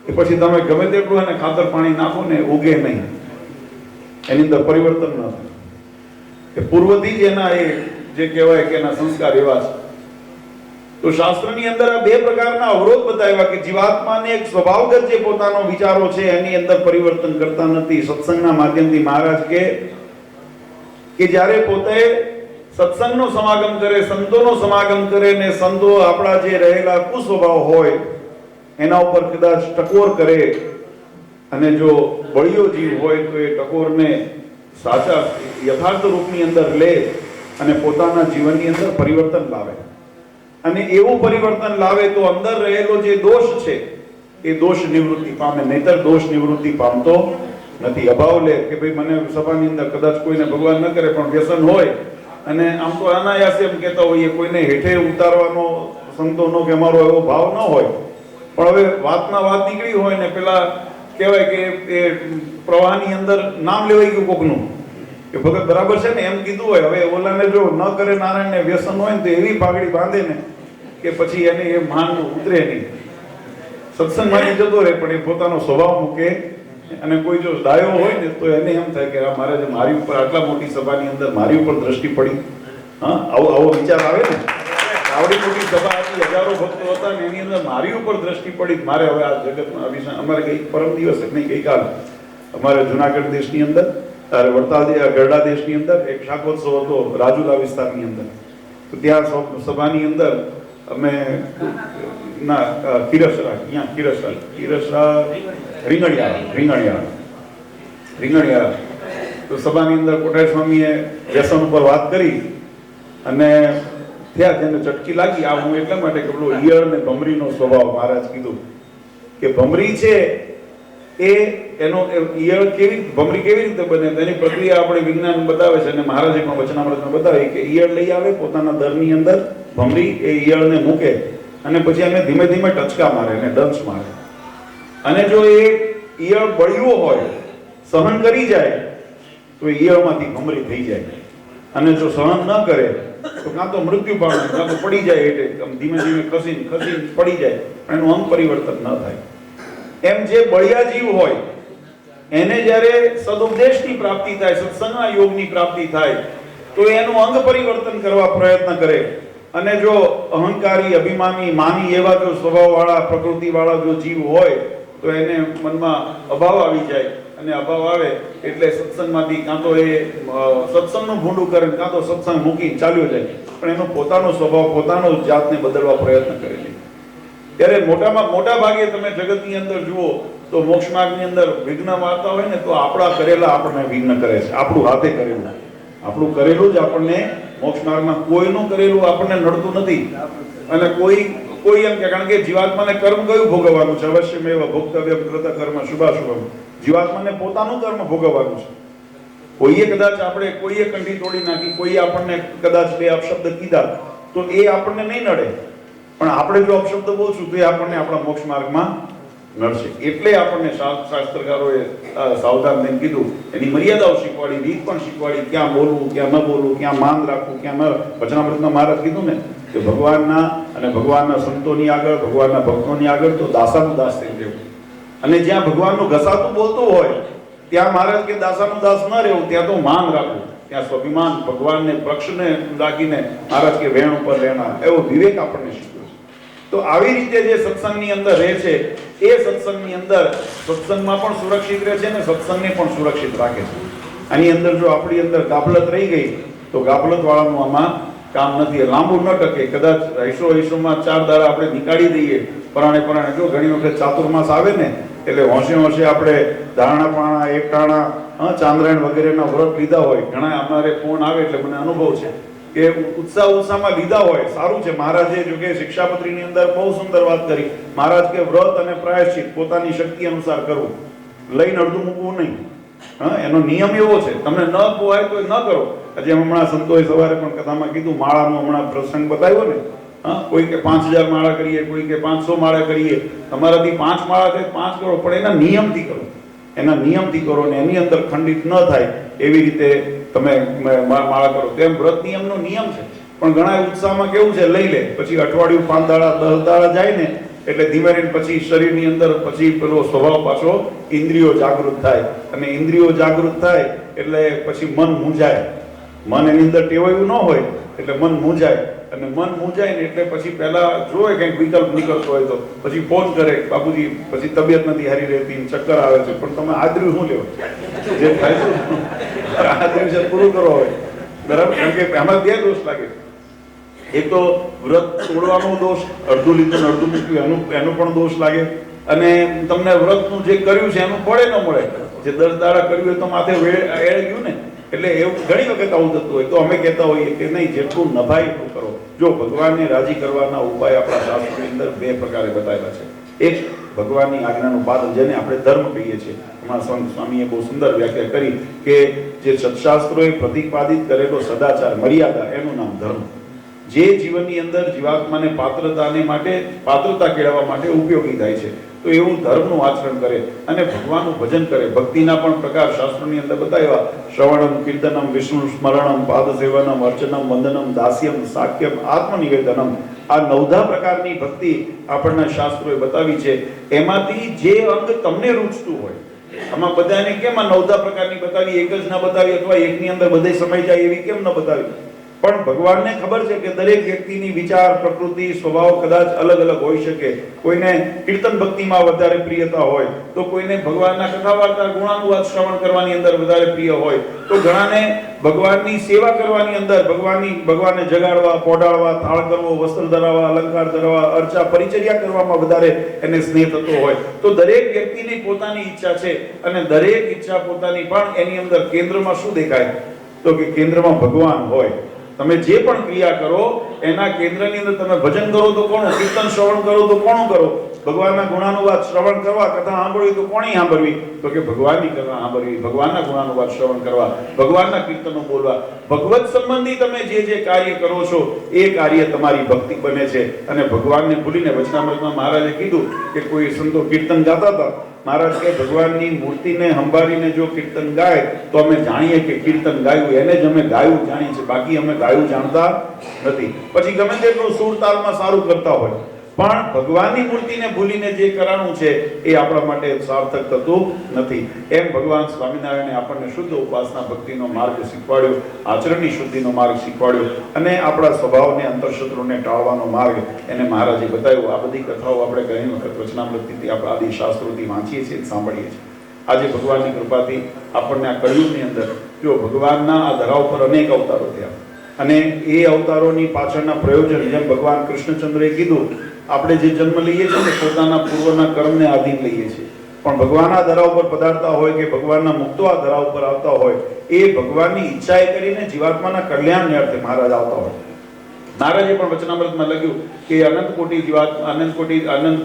એ પછી તમે ગમે તેટલું એને ખાતર પાણી નાખો ને ઉગે નહીં, એની અંદર પરિવર્તન ન થાય. એ પૂર્વથી જ એના એ જે કહેવાય કે એના સંસ્કાર એવા છે. તો શાસ્ત્રની અંદર આ બે પ્રકારના અવરોધ બતાવ્યા કે જીવાત્માને એક સ્વભાવગત જે પોતાનો વિચારો છે એની અંદર પરિવર્તન કરતા નથી. સત્સંગના માધ્યમથી મહારાજ કે જ્યારે પોતે સત્સંગનો સમાગમ કરે, સંતોનો સમાગમ કરે ને સંતો આપણા જે રહેલા કુસ્વભાવ હોય એના ઉપર કદાચ ટકોર કરે અને જો બળિયો જીવ હોય તો એ ટકોરને સાચા યથાર્થ રૂપની અંદર લે અને પોતાના જીવનની અંદર પરિવર્તન લાવે. અને એવું પરિવર્તન લાવે તો અંદર રહેલો જે દોષ છે એ દોષ નિવૃત્તિ પામે, નહીતર દોષ નિવૃત્તિ પામતો નથી. અભાવ લે કે ભાઈ મને સભાની અંદર કદાચ કોઈને ભગવાન ન કરે પણ વ્યસન હોય અને આમ તો અનાયાસે એમ કહેતા હોઈએ, કોઈને હેઠે ઉતારવાનો સંતોનો કે અમારો એવો ભાવ ન હોય, પણ હવે વાતમાં વાત નીકળી હોય ને પેલા કહેવાય કે એ પ્રવાહની અંદર નામ લેવાઈ ગયું કોકનું કે ભગત બરાબર છે ને એમ કીધું હોય. હવે ઓલાને જો ન કરે નારાયણને વ્યસન હોય ને તો એવી પાઘડી બાંધે ને કે પછી એને એ માન ઉતરે નહીં, સત્સંગમાંથી જતો રહે પણ એ પોતાનો સ્વભાવ મૂકે. અને કોઈ જો ડાયો હોય ને તો એને એમ થાય કે આ મહારાજે મારી ઉપર આટલા મોટી સભાની અંદર મારી ઉપર દ્રષ્ટિ પડી. હા, આવો વિચાર આવે ને, આવડી મોટી સભા હતી, હજારો ભક્તો હતા ને એની અંદર મારી ઉપર દ્રષ્ટિ પડી, મારે હવે આ જગતમાં વિશે. અમારે ગઈ પરમ દિવસ નહીં ગઈકાલ અમારે જુનાગઢ દેશની અંદર વડતાલ ગરડા દેશની અંદર એક શાકોત્સવ હતો રાજુલા વિસ્તારની અંદર. તો ત્યાં સભાની અંદર અમે ના ખીરસરા રીંગણિયા તો સભાની અંદર કોટાય સ્વામીએ વ્યસન ઉપર વાત કરી અને ત્યાં જેને ચટકી લાગી. આ હું એટલા માટે કે પેલો ઈયળ ને ભમરીનો સ્વભાવ મહારાજ કીધું કે ભમરી છે એ એનો ઈયળ ભમરી કેવી રીતે બને તેની પ્રક્રિયા આપણે વિજ્ઞાન બતાવે છે અને મહારાજે પણ વચનામૃતમાં બતાવી કે ઈયળ લઈ આવે પોતાના દરની અંદર, ભમરી એ ઈયળને મૂકે અને પછી એને ધીમે ધીમે ટચકા મારે અને ડંસ મારે. અને જો એ ઈયળ બળ્યો હોય, સહન કરી જાય તો એ ઈયળમાંથી ભમરી થઈ જાય. અને જો સહન ન કરે તો કાં તો મૃત્યુ પામે, કાં તો પડી જાય, એટલે ધીમે ધીમે ખસીને પડી જાય, પણ એનું અંગ પરિવર્તન ન થાય. એમ જે બળિયા જીવ હોય એને જ્યારે સદુપદેશની પ્રાપ્તિ થાય, સત્સંગના યોગની પ્રાપ્તિ થાય તો એનું અંગ પરિવર્તન કરવા પ્રયત્ન કરે. અને જો અહંકારી, અભિમાની, માની એવા જો સ્વભાવવાળા, પ્રકૃતિવાળા જો જીવ હોય તો એને મનમાં અભાવ આવી જાય. અને અભાવ આવે એટલે સત્સંગમાંથી કાં તો એ સત્સંગનું ભૂંડું કરે, કાં તો સત્સંગ મૂકી ચાલ્યો જાય, પણ એનો પોતાનો સ્વભાવ, પોતાનો જાતને બદલવા પ્રયત્ન કરે છે. ત્યારે મોટા ભાગે તમે જગતની અંદર જુઓ તો મોક્ષ માર્ગની અંદર વિઘ્ન વાર્તા હોય ને તો આપણા કરેલા આપણને વિઘ્ન કરે છે. આપણું હાથે કરેલું જ આપણને મોક્ષ માર્ગમાં, કોઈનું કરેલું આપણને નડતું નથી. અને કોઈ એમ કે કારણ કે જીવાત્માને કર્મ કયું ભોગવવાનું છે, અવશ્યમેવ ભોક્તવ્યમ કૃત કર્મ શુભાશુભમ. જીવાત્માને પોતાનું કર્મ ભોગવવાનું છે. કોઈએ કદાચ કોઈએ કંઠી તોડી નાખી, કોઈએ આપણને કદાચ બે અપશબ્દ કીધા તો એ આપણને નહીં નડે, પણ આપણે જો અપશબ્દ બોલશું તો એ આપણને આપણા મોક્ષ માર્ગમાં નડશે. એટલે આપણને શાસ્ત્રકારોએ સાવધાન થઈને કીધું, એની મર્યાદાઓ શીખવાડી, રીત પણ શીખવાડી, ક્યાં બોલવું, ક્યાં ન બોલવું, ક્યાં માન રાખવું, ક્યાં ન. વચનામૃતમાં મહારાજ કીધું ને કે ભગવાનના અને ભગવાનના સંતોની આગળ, ભગવાનના ભક્તોની આગળ તો દાસાનું દાસ થઈ રહેવું. અને જ્યાં ભગવાનનું ઘસાતું બોલતું હોય ત્યાં મહારાજ કે દાસાનું દાસ ન રહેવું, ત્યાં તો માન રાખવું, ત્યાં સ્વાભિમાન, ભગવાનને પક્ષને રાખીને મહારાજ કે વેણ ઉપર રહેણા, એવો વિવેક આપણને શીખ્યો છે. તો આવી રીતે જે સત્સંગની અંદર રહે છે એ સત્સંગની અંદર સત્સંગમાં પણ સુરક્ષિત રહે છે અને સત્સંગને પણ સુરક્ષિત રાખે છે. આની અંદર જો આપણી અંદર ગાફલત રહી ગઈ તો ગાફલત વાળાનું આમાં કામ નથી, લાંબુ ન ટકે. કદાચ હૈસોમાં 4 દાડા આપણે નીકાળી દઈએ પરાણે. જો ઘણી વખત ચાતુર્માસ આવે ને એટલે હોંશે આપણે ધારણા, એકટાણા, ચાંદ્રાયણ વગેરેના વ્રત લીધા હોય. ઘણા અમારે ફોન આવે એટલે મને અનુભવ છે કે ઉત્સાહમાં લીધા હોય. સારું છે, મહારાજે જો કે શિક્ષાપત્રીની અંદર બહુ સુંદર વાત કરી. મહારાજ કે વ્રત અને પ્રાયશ્ચિત પોતાની શક્તિ અનુસાર કરવું, લઈને અડધું મૂકવું નહીં. એનો નિયમ એવો છે, તમને ન પોહાય તો ન કરો. આજે હમણાં સંતોએ સવારે પણ કથામાં કીધું, માળાનો હમણાં પ્રસંગ બતાવ્યો ને, કોઈ કે 5000 માળા કરીએ, કોઈ કે 500 માળા કરીએ. તમારાથી 5 માળા થાય 5 કરો, પણ એના નિયમથી કરો. એના નિયમથી કરો ને એની અંદર ખંડિત ન થાય એવી રીતે તમે માળા કરો. તેમ વ્રત નિયમનો નિયમ છે, પણ ઘણા ઉત્સાહમાં કેવું છે, લઈ લે, પછી અઠવાડિયું 5 દાડા 10 દાડા જાય ને એટલે ધીમે ધીમે પછી શરીરની અંદર પછી પેલો સ્વભાવ પાછો ઇન્દ્રિયો જાગૃત થાય. અને ઇન્દ્રિયો જાગૃત થાય એટલે પછી મન મૂંઝાય. મન એની અંદર ટેવાયું ન હોય એટલે મન મૂંઝાય. અને મન મૂંઝાય ને એટલે પછી પહેલા જોવે કંઈક વિકલ્પ નીકળતો હોય તો પછી ફોન કરે, બાપુજી પછી તબિયત નથી સારી રહેતી, ચક્કર આવે છે, પણ તમે આદર્યું શું લેવો, જે થાય છે આદર્યું છે પૂરું કરો હોય, બરાબર? કારણ કે આમાં બે દોષ લાગે. એક તો વ્રત તોડવાનો દોષ, અડધું લીધું અડધું મૂક્યું એનો પણ દોષ લાગે, અને તમને વ્રતનું જે કર્યું છે એનું ફળે ન મળે. જે 10 દાડા કર્યું હોય તો માથે એળ ગયું ને, એટલે એવું ઘણી વખત આવું થતું હોય. તો અમે કહેતા હોઈએ કે નહીં, જેટલું નભાય એટલું કરો. જો ભગવાનને રાજી કરવાના ઉપાય આપણા શાસ્ત્રોની અંદર 2 પ્રકારે બતાવ્યા છે. એક ભગવાનની આજ્ઞાનું પાલન, જેને આપણે ધર્મ કહીએ છીએ. હમણાં સંત સ્વામીએ બહુ સુંદર વ્યાખ્યા કરી કે જે સત્શાસ્ત્રોએ પ્રતિપાદિત કરેલો સદાચાર, મર્યાદા, એનું નામ ધર્મ. જે જીવનની અંદર જીવાત્માને પાત્રતા કેળવવા માટે ઉપયોગી થાય છે, તો એવું ધર્મનું આચરણ કરે અને ભગવાનનું ભજન કરે. ભક્તિના પણ પ્રકાર શાસ્ત્રોની અંદર બતાવ્યા: શ્રવણમ, કીર્તનમ, વિષ્ણુ સ્મરણમ, પાદસેવનમ, અર્ચનમ, વંદનમ, દાસ્યમ, સાક્યમ, આત્મનિવેદનમ. આ 9 પ્રકારની ભક્તિ આપણને શાસ્ત્રોએ બતાવી છે. એમાંથી જે અંગ તમને રૂચતું હોય, આમાં બધાને કેમ આ 9 પ્રકારની બતાવી, એક જ ના બતાવી, અથવા એકની અંદર બધે સમય જાય એવી કેમ ન બતાવી? પણ ભગવાનને ખબર છે કે દરેક વ્યક્તિની વિચાર, પ્રકૃતિ, સ્વભાવ કદાચ અલગ અલગ હોઈ શકે. કોઈને કીર્તન ભક્તિમાં વધારે પ્રિયતા હોય, તો કોઈને ભગવાનના કથા વાર્તા, ગુણાનુવાદ શ્રવણ કરવાની અંદર વધારે પ્રિય હોય, તો ઘણાને ભગવાનની સેવા કરવાની અંદર ભગવાનને જગાડવા, પોડાડવા, થાળ કરવો, વસ્ત્ર ધરાવવા, અલંકાર ધરાવવા, અર્ચા પરિચર્યા કરવામાં વધારે એને સ્નેહ થતો હોય. તો દરેક વ્યક્તિની પોતાની ઈચ્છા છે, અને દરેક ઈચ્છા પોતાની, પણ એની અંદર કેન્દ્રમાં શું દેખાય? તો કે કેન્દ્રમાં ભગવાન હોય. તમે જે પણ ક્રિયા કરો એના કેન્દ્રની અંદર તમે ભજન કરો તો કોનું, કીર્તન શ્રવણ કરો તો કોનું કરો, ભગવાનના ગુણાનુવાદ શ્રવણ કરવા, કથા સાંભળવી તો કોની સાંભળવી? તો કે ભગવાનની કથા સાંભળવી, ભગવાનના ગુણાનુવાદ શ્રવણ કરવા, ભગવાનના કીર્તનો બોલવા. ભગવત સંબંધી તમે જે કાર્ય કરો છો એ કાર્ય તમારી ભક્તિ બને છે. અને ભગવાનને ભૂલીને વચનામૃતમાં મહારાજે કીધું કે કોઈ સંતો કીર્તન ગાતા હતા. મહારાજ કે ભગવાનની મૂર્તિને સંભાળીને જો કીર્તન ગાય તો અમે જાણીએ કે કીર્તન ગાયું, એને જ અમે ગાયું જાણીએ છીએ, બાકી અમે ગાયું જાણતા નથી. પછી ગમે તેટલું સુર તાલમાં સારું કરતા હોય, પણ ભગવાનની મૂર્તિને ભૂલીને જે કરાણું છે એ આપણા માટે સાર્થક થતું નથી. એમ ભગવાન સ્વામિનારાયણે આપણને શુદ્ધ ઉપાસના ભક્તિનો માર્ગ શીખવાડ્યો, આચરણની શુદ્ધિનો માર્ગ શીખવાડ્યો, અને આપણા સ્વભાવને, અંતરશત્રુને ટાળવાનો માર્ગ એને મહારાજે બતાવ્યો. આ બધી કથાઓ આપણે ઘણી વખત વચનામૃતથી, આપણા આદિ શાસ્ત્રોથી વાંચીએ છીએ, સાંભળીએ છીએ. આજે ભગવાનની કૃપાથી આપણને આ કળિયુગની અંદર, જો ભગવાનના આ ધરા ઉપર અનેક અવતારો થયા, અને એ અવતારોની પાછળના પ્રયોજન, જેમ ભગવાન કૃષ્ણચંદ્રએ કીધું, આપણે જે જન્મ લઈએ છીએ ને પોતાના પૂર્વના કર્મને આધીન લઈએ છીએ. પણ ભગવાન આ ધરા ઉપર પધારતા હોય કે ભગવાનના મુક્તો આ ધરા ઉપર આવતા હોય, એ ભગવાનની ઈચ્છાએ કરીને જીવાત્માના કલ્યાણને અર્થે મહારાજ આવતા હોય. મહારાજે પણ વચનામૃતમાં લખ્યું કે અનંત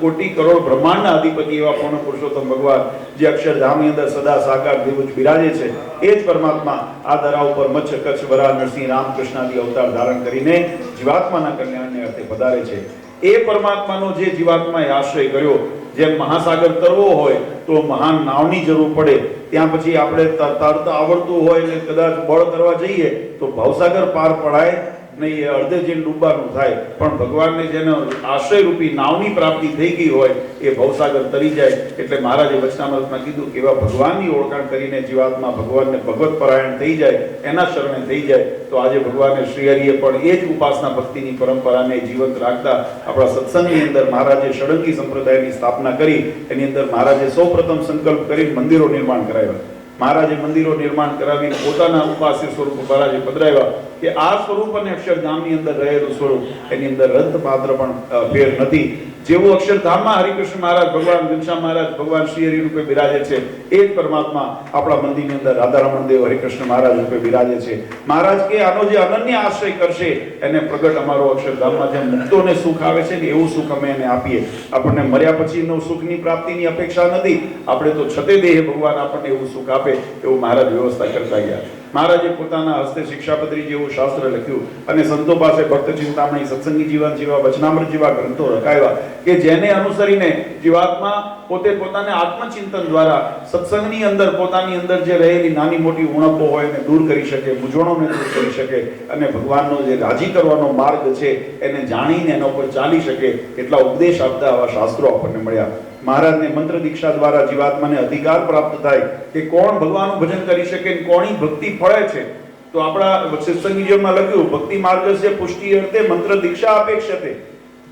કોટી કરોડ બ્રહ્માંડના અધિપતિ એવા પૂર્ણ પુરુષોત્તમ ભગવાન, જે અક્ષરધામની અંદર સદા સાકાર દેવજ બિરાજે છે, એ જ પરમાત્મા આ ધરા ઉપર મત્સ્ય, કચ્છ, વરાહ, નરસિંહ, રામકૃષ્ણ આદિ અવતાર ધારણ કરીને જીવાત્માના કલ્યાણને અર્થે પધારે છે. એ પરમાત્માનો જે જીવાત્માએ આશ્રય કર્યો, જેમ મહાસાગર તરવો હોય તો મહાન નાવની જરૂર પડે, ત્યાં પછી આપણે તરતા આવડતું હોય ને કદાચ બળ કરવા જઈએ તો ભવસાગર પાર પડાય નહીં, એ અડધે જઈને ડૂબવાનું થાય. પણ ભગવાનને જેનો આશ્રય રૂપી નાવની પ્રાપ્તિ થઈ ગઈ હોય એ ભવસાગર તરી જાય. એટલે મહારાજે વચનામૃતમાં કીધું કે એવા ભગવાનની ઓળખાણ કરીને જીવાત્મા ભગવાનને ભગવત પરાયણ થઈ જાય, એના શરણે થઈ જાય. તો આજે ભગવાને શ્રીહરિએ પણ એ જ ઉપાસના ભક્તિની પરંપરાને જીવંત રાખતા આપણા સત્સંગની અંદર મહારાજે ષડંગી સંપ્રદાયની સ્થાપના કરી. એની અંદર મહારાજે સૌપ્રથમ સંકલ્પ કરી મંદિરો નિર્માણ કરાવ્યા. મહારાજે મંદિરો નિર્માણ કરાવી પોતાના ઉપાસ્ય સ્વરૂપ મહારાજે પધરાવ્યા કે આ સ્વરૂપ અને અક્ષરધામની અંદર રહેલું સ્વરૂપ, એની અંદર રંત માત્ર પણ ફેર નથી. જેવું અક્ષરધામમાં હરિકૃષ્ણ મહારાજ, ભગવાન ઘનશ્યામ મહારાજ, ભગવાન શ્રીહરિ રૂપે બિરાજે છે, એ જ પરમાત્મા આપણા મંદિરની અંદર રાધારમણ દેવ હરિકૃષ્ણ મહારાજ રૂપે બિરાજે છે. મહારાજ કે આનો જે અનન્ય આશ્રય કરશે એને પ્રગટ અમારો અક્ષરધામમાં જેમ મુક્તોને સુખ આવે છે ને એવું સુખ અમે એને આપીએ. આપણને મર્યા પછીનો સુખની પ્રાપ્તિની અપેક્ષા નથી, આપણે તો છતે દેહ ભગવાન આપણને એવું સુખ આપે એવું મહારાજ વ્યવસ્થા કરતા ગયા. મહારાજે પોતાના હસ્તે શિક્ષાપત્રી જેવું શાસ્ત્ર લખ્યું અને સંતો પાસે ભક્ત ચિંતામણી, સત્સંગી જીવન જેવા, વચનામૃત જેવા ગ્રંથો રખાવ્યા કે જેને અનુસરીને જીવાત્મા પોતે પોતાને આત્મચિંતન દ્વારા સત્સંગની અંદર પોતાની અંદર જે રહેલી નાની મોટી ઉણપો હોય એને દૂર કરી શકે, મૂંઝવણોને દૂર કરી શકે, અને ભગવાનનો જે રાજી કરવાનો માર્ગ છે એને જાણીને એના ઉપર ચાલી શકે. એટલા ઉપદેશ આપતા આવા શાસ્ત્રો આપણને મળ્યા. મહારાજને મંત્ર દીક્ષા દ્વારા જીવાત્માને અધિકાર પ્રાપ્ત થાય કે કોણ ભગવાનનું ભજન કરી શકે, કોની ભક્તિ ફળે છે. તો આપણા સત્સંગીજીમાં લખ્યું ભક્તિ માર્ગસ્ય પુષ્ટિ અર્થે મંત્ર દીક્ષા અપેક્ષતે.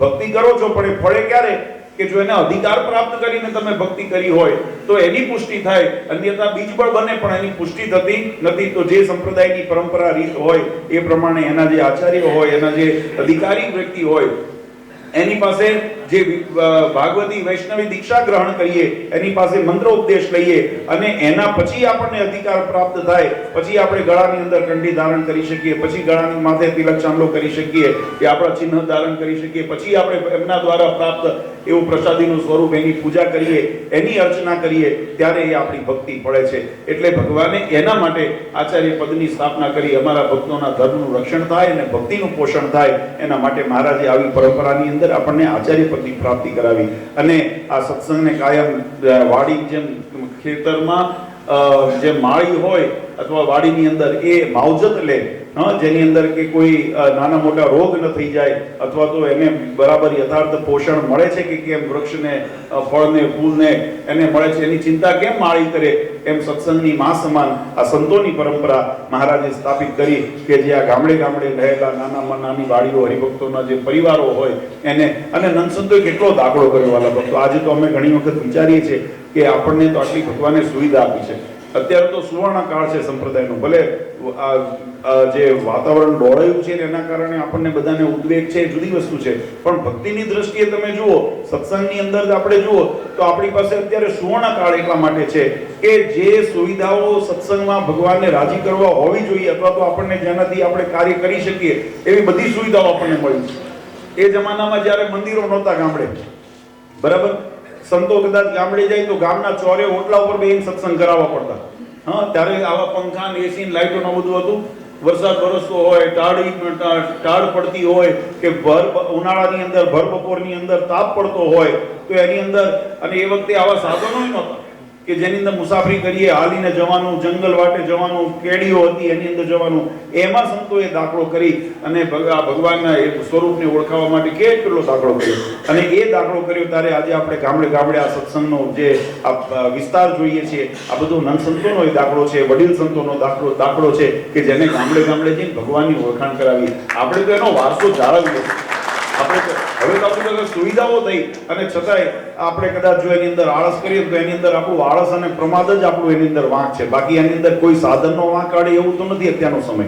ભક્તિ કરો છો પણ એ ફળે ક્યારે કે જો એને અધિકાર પ્રાપ્ત કરીને તમે ભક્તિ કરી હોય તો એની પુષ્ટિ થાય, અન્યથા બીજબળ બને પણ એની પુષ્ટિ થતી નથી. તો જે સંપ્રદાયની પરંપરા રીત હોય એ પ્રમાણે એના જે આચાર્ય હોય, એના જે અધિકારી વ્યક્તિ હોય એની પાસે જે ભાગવતી વૈષ્ણવી દીક્ષા ગ્રહણ કરીએ, એની પાસે મંત્ર ઉપદેશ લઈએ અને એના પછી આપણને અધિકાર પ્રાપ્ત થાય, પછી આપણે ગળાની અંદર કંઠી ધારણ કરી શકીએ, પછી ગળાની માથે તિલક ચાંદલો કરી શકીએ, કે આપણા ચિહ્ન ધારણ કરી શકીએ, પછી આપણે એમના દ્વારા પ્રાપ્ત એવું પ્રસાદીનું સ્વરૂપ એની પૂજા કરીએ, એની અર્ચના કરીએ, ત્યારે એ આપણી ભક્તિ પડે છે. એટલે ભગવાને એના માટે આચાર્ય પદની સ્થાપના કરી. અમારા ભક્તોના ધર્મનું રક્ષણ થાય અને ભક્તિનું પોષણ થાય એના માટે મહારાજે આવી પરંપરાની અંદર આપણને આચાર્ય પદની પ્રાપ્તિ કરાવી. અને આ સત્સંગને કાયમ વાડી જેમ ખેતરમાં જે માળી હોય અથવા વાડીની અંદર એ માવજત લે, જેની અંદર કે કોઈ નાના મોટા રોગ ન થઈ જાય અથવા તો એને બરાબર યથાર્થ પોષણ મળે છે કે કેમ, વૃક્ષને ફળને ફૂલને એને મળે છે એની ચિંતા કેમ માળી કરે, એમ સત્સંગની મા સમાન આ સંતોની પરંપરા મહારાજે સ્થાપિત કરી કે જે આ ગામડે ગામડે રહેલા નાનામાં નાની વાડીઓ હરિભક્તોના જે પરિવારો હોય એને, અને નંદસંતોએ કેટલો દાખલો કર્યો વાલા ભક્તો. આજે તો અમે ઘણી વખત વિચારીએ છીએ કે આપણને તો આટલી ભગવાને સુવિધા આપી છે. અત્યારે તો સુવર્ણ કાળ છે સંપ્રદાયનો. ભલે જે વાતાવરણ દોડાયું છે એના કારણે આપણને બધાને ઉદ્વેગ છે, જુદી વસ્તુ છે, પણ ભક્તિની દ્રષ્ટિએ તમે જુઓ, સત્સંગની અંદર આપણે જુઓ તો આપણી પાસે અત્યારે સુવર્ણ કાળ એટલા માટે છે કે જે સુવિધાઓ સત્સંગમાં ભગવાનને રાજી કરવા હોવી જોઈએ અથવા તો આપણને જેનાથી આપણે કાર્ય કરી શકીએ એવી બધી સુવિધાઓ આપણને મળી છે. એ જમાનામાં જ્યારે મંદિરો નહોતા ગામડે, બરાબર, સંતો કદાચ ગામડે જાય તો ગામના ચોરે ઓટલા ઉપર બેસીને સત્સંગ કરાવવા પડતા. ત્યારે આવા પંખા ને એસી લાઇટો ન બધું હતું. વરસાદ વરસતો હોય, ટાઢ પડતી હોય કે ભર ઉનાળાની અંદર ભર બપોરની અંદર તાપ પડતો હોય તો એની અંદર, અને એ વખતે આવા સાધનો નહોતા કે જેની અંદર મુસાફરી કરીએ, હાલીને જવાનું, જંગલ વાટે જવાનું, કેડીઓ હતી એની અંદર જવાનું. એમાં સંતોએ દાખલો કરી અને ભગવાનના એ સ્વરૂપને ઓળખાવવા માટે કેટલો દાખલો કર્યો. અને એ દાખલો કર્યો ત્યારે આજે આપણે ગામડે ગામડે આ સત્સંગનો જે આ વિસ્તાર જોઈએ છીએ, આ બધો નંદ સંતોનો દાખલો છે, વડીલ સંતોનો દાખલો છે કે જેને ગામડે ગામડે જઈને ભગવાનની ઓળખાણ કરાવી. આપણે તો એનો વારસો જાળવીએ. આપણે હવે તો આપણી સુવિધાઓ થઈ અને છતાંય આપણે કદાચ જો એની અંદર આળસ કરીએ તો એની અંદર આપણું આળસ અને પ્રમાદ જ આપણું એની અંદર વાંક છે. બાકી એની અંદર કોઈ સાધનનો વાંક કાઢે એવું તો નથી અત્યારનો સમય.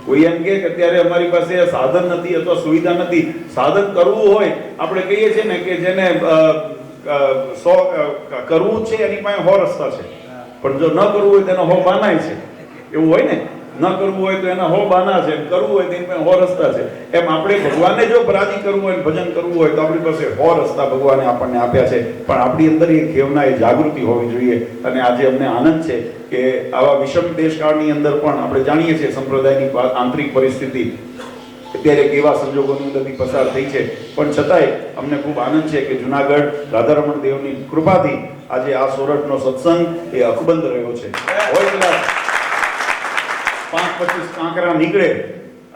કોઈ એમ કે અત્યારે અમારી પાસે સાધન નથી અથવા સુવિધા નથી. સાધન કરવું હોય, આપણે કહીએ છીએ ને કે જેને કરવું છે એની પાસે 100 રસ્તા છે, પણ જો ન કરવું હોય તેના 100 બાના છે. એવું હોય ને, ન કરવું હોય તો એના 100 બાના છે, કરવું હોય તો એની પાસે 100 રસ્તા છે. એમ આપણે ભગવાનને જો રાજી કરવું હોય, ભજન કરવું હોય તો આપણી પાસે 100 રસ્તા ભગવાને આપણને આપ્યા છે. પણ આપણી અંદર એ ખેવના, એ જાગૃતિ હોવી જોઈએ. અને આજે અમને આનંદ છે કે આવા વિષમ દેશકાળની અંદર પણ આપણે જાણીએ છીએ સંપ્રદાયની આંતરિક પરિસ્થિતિ અત્યારે કેવા સંજોગોની અંદરથી પસાર થઈ છે, પણ છતાંય અમને ખૂબ આનંદ છે કે જુનાગઢ રાધારમણ દેવની કૃપાથી આજે આ સોરઠનો સત્સંગ એ અકબંધ રહ્યો છે. હોય કદાચ 5-25 કાંકરા નીકળે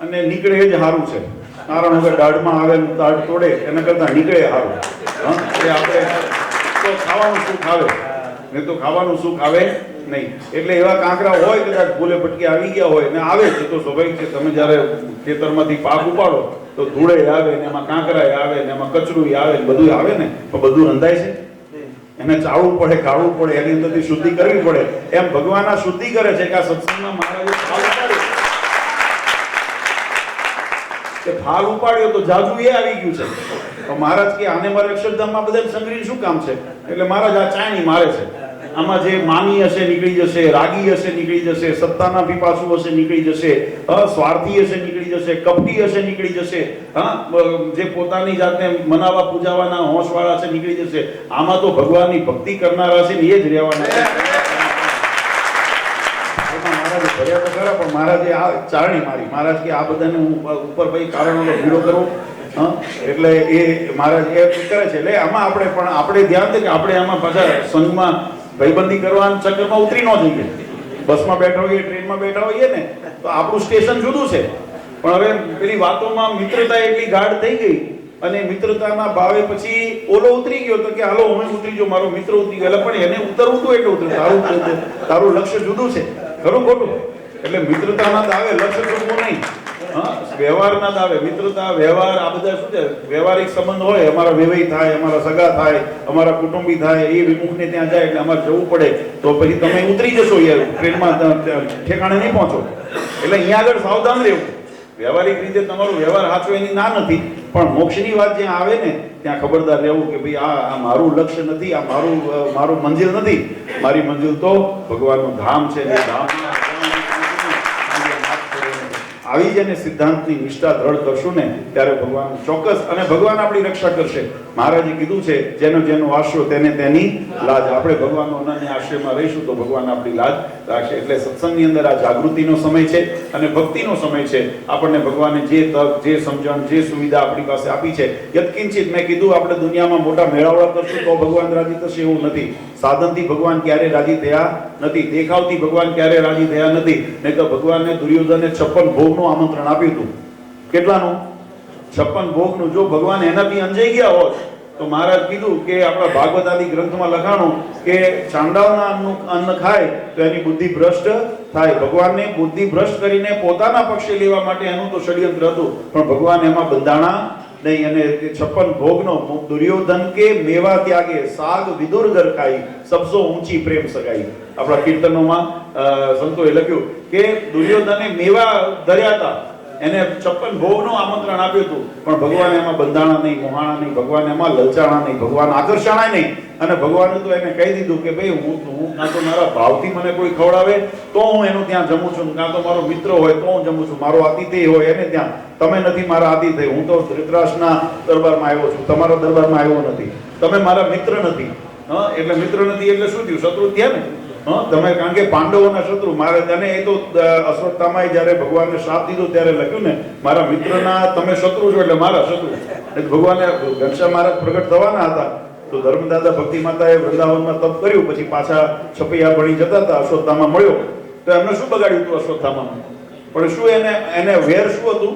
અને નીકળે એ જ સારું છે. કારણ વગર દાઢમાં આવે ને દાઢ તોડે એના કરતા નીકળે સારું. એટલે આપણે તો ખાવાનું સુખ આવે ને, તો ખાવાનું સુખ આવે નહીં. એટલે એવા કાંકરા હોય કદાચ ભૂલે ભટકી આવી ગયા હોય ને, આવે છે તો સ્વાભાવિક છે. તમે જ્યારે ખેતરમાંથી પાક ઉપાડો તો ધૂળે આવે ને, એમાં કાંકરા આવે ને, એમાં કચરું આવે ને, બધું આવે ને, તો બધું રંધાય છે. એને ચાળવું પડે, કાઢવું પડે, એની અંદરથી શુદ્ધિ કરવી પડે. એમ ભગવાન આ શુદ્ધિ કરે છે કે આ સત્સંગમાં મહારાજે ફાલ ઉપાડ્યો તો જાજુ એ આવી ગયું છે. તો મહારાજ કે આને મારે અક્ષરધામમાં બધા સંગ્રહ શું કામ છે? એટલે મહારાજ આ ચાણી મારે છે. આમાં જે માની હશે નીકળી જશે, રાગી હશે નીકળી જશે, સત્તાના પીપાસુ હશે નીકળી જશે, સ્વાર્થી હશે નીકળી જશે, કપટી હશે નીકળી જશે, જે પોતાની જાતને મનાવા પૂજાવાના હોશવાળા છે નીકળી જશે. આમાં તો ભગવાનની ભક્તિ કરનારા છે ને એ જ રહેવાના છે. મહારાજે ભર્યા તો ખરા, પણ મહારાજે આ ચારણી મારી. મહારાજ કે આ બધાને હું ઉપર ભાઈ કારણોનો ભીડો કરું. એટલે એ મહારાજ એ કરે છે. એટલે આમાં આપણે ધ્યાન દે કે આપણે આમાં પાછા સંઘમાં ભાઈબંધી કરવાના ચક્કરમાં ઉતરી ન જઈએ. બસમાં બેઠા હોઈએ, ટ્રેનમાં બેઠા હોઈએ ને, તો આપણું સ્ટેશન જુદું છે. પણ હવે પેલી વાતોમાં મિત્રતા એટલી ગાઢ થઈ ગઈ અને મિત્રતાના ભાવે પછી ઓલો ઉતરી ગયો તો કે હાલો હું ઉતરી ગયો, મારો મિત્ર ઉતરી ગયો. પણ એને ઉતરવું તો એટલે ઉતરે, તારું લક્ષ્ય જુદું છે. ખરું ખોટું? એટલે મિત્રતાના દાવે લક્ષ્ય ચૂકવું નહીં. હા, વ્યવહારના દાવે મિત્રતા વ્યવહાર આ બધા શું છે, વ્યવહારિક સંબંધ હોય, અમારા વેવાઈ થાય, અમારા સગા થાય, અમારા કુટુંબી થાય, એ વિમુખને ત્યાં જાય એટલે અમારે જવું પડે તો પછી તમે ઉતરી જશો યાર, ટ્રેનમાં ઠેકાણે નહીં પહોંચો. એટલે અહીંયા આગળ સાવધાન રહેવું. વ્યવહારિક રીતે તમારો વ્યવહાર સાચો એની ના નથી, પણ મોક્ષની વાત જ્યાં આવે ને ત્યાં ખબરદાર રહેવું કે ભાઈ આ મારું લક્ષ્ય નથી, આ મારું મંજિલ નથી. મારી મંજિલ તો ભગવાનનું ધામ છે. જે ધામમાં આવી જાય ને સિદ્ધાંતની નિષ્ઠા દ્રઢ કરશું ને ત્યારે ભગવાન ચોક્કસ, અને ભગવાન આપણી રક્ષા કરશે. મહારાજે કીધું છે જેનો આશરો તેને તેની લાજ. આપણે ભગવાનનો અનન્ય આશ્રયમાં રહીશું તો ભગવાન આપણી લાજ રાખશે. એટલે સત્સંગની અંદર આ જાગૃતિનો સમય છે અને ભક્તિનો સમય છે. આપણને ભગવાને જે તક, જે સમજણ, જે સુવિધા આપણી પાસે આપી છે, યત્કિંચિત મેં કીધું આપણે દુનિયામાં મોટા મેળાવડા કરશું તો ભગવાન રાજી થશે એવું નથી. સાધનથી ભગવાન ક્યારે રાજી થયા નથી, દેખાવથી ભગવાન ક્યારે રાજી થયા નથી. નહીં તો ભગવાનને દુર્યોધને 56 ભોગનું આમંત્રણ આપ્યું હતું. કેટલાનું? 56 ભોગનું. જો ભગવાન એનાથી અંજાઈ ગયા હોત તો મહારાજ કીધું કે આપણા ભાગવત આદિ ગ્રંથમાં લખાણું કે ચાંડાળના અન્ન ખાય તો એની બુદ્ધિ ભ્રષ્ટ થાય. ભગવાનને બુદ્ધિ ભ્રષ્ટ કરીને પોતાના પક્ષે લેવા માટે એનું તો ષડયંત્ર હતું, પણ ભગવાન એમાં બંધાણા નહીં. અને 56 ભોગનો દુર્યોધન કે મેવા ત્યાગે સાગ વિદુરગર ખાઈ સબસો ઊંચી પ્રેમ સગાઈ. આપણા કીર્તનોમાં સંતોએ લખ્યું કે દુર્યોધને મેવા ધર્યા હતા, એને 56 ભોગનું આમંત્રણ આપ્યું હતું, પણ ભગવાન એમાં બંધાણા નહીં, મોહાણા નહીં, ભગવાન એમાં લલચાણા નહીં, ભગવાન આકર્ષાણા નહીં. અને ભગવાને તો એને કહી દીધું કે ભાઈ હું કાં તો મારા ભાવથી મને કોઈ ખવડાવે તો હું એનું ત્યાં જમું છું, કાં તો મારો મિત્ર હોય તો હું જમું છું, મારો આતિથેય હોય એને ત્યાં. તમે નથી મારા આતિથેય, હું તો ધૃતરાષ્ટ્રના દરબારમાં આવ્યો છું, તમારા દરબારમાં આવ્યો નથી. તમે મારા મિત્ર નથી. હા, એટલે મિત્ર નથી એટલે શું થયું? શત્રુ થયા ને. હા, તમે કારણ કે પાંડવોના શત્રુ. મારે તને એ તો અશ્વત્થામાએ જ્યારે ભગવાનને શ્રાપ દીધો ત્યારે લખ્યું ને મારા મિત્રના તમે શત્રુ છો એટલે મારા શત્રુ. ભગવાને ઘનશ્યામ મહારાજ પ્રગટ થવાના હતા તો ધર્મદાદા ભક્તિ માતાએ વૃંદાવનમાં તપ કર્યું, પછી પાછા છપૈયા ભણી જતા હતા, અશ્વત્થામા મળ્યો તો એમને શું બગાડ્યું હતું અશ્વત્થામાનું? પણ શું એને વેર શું હતું?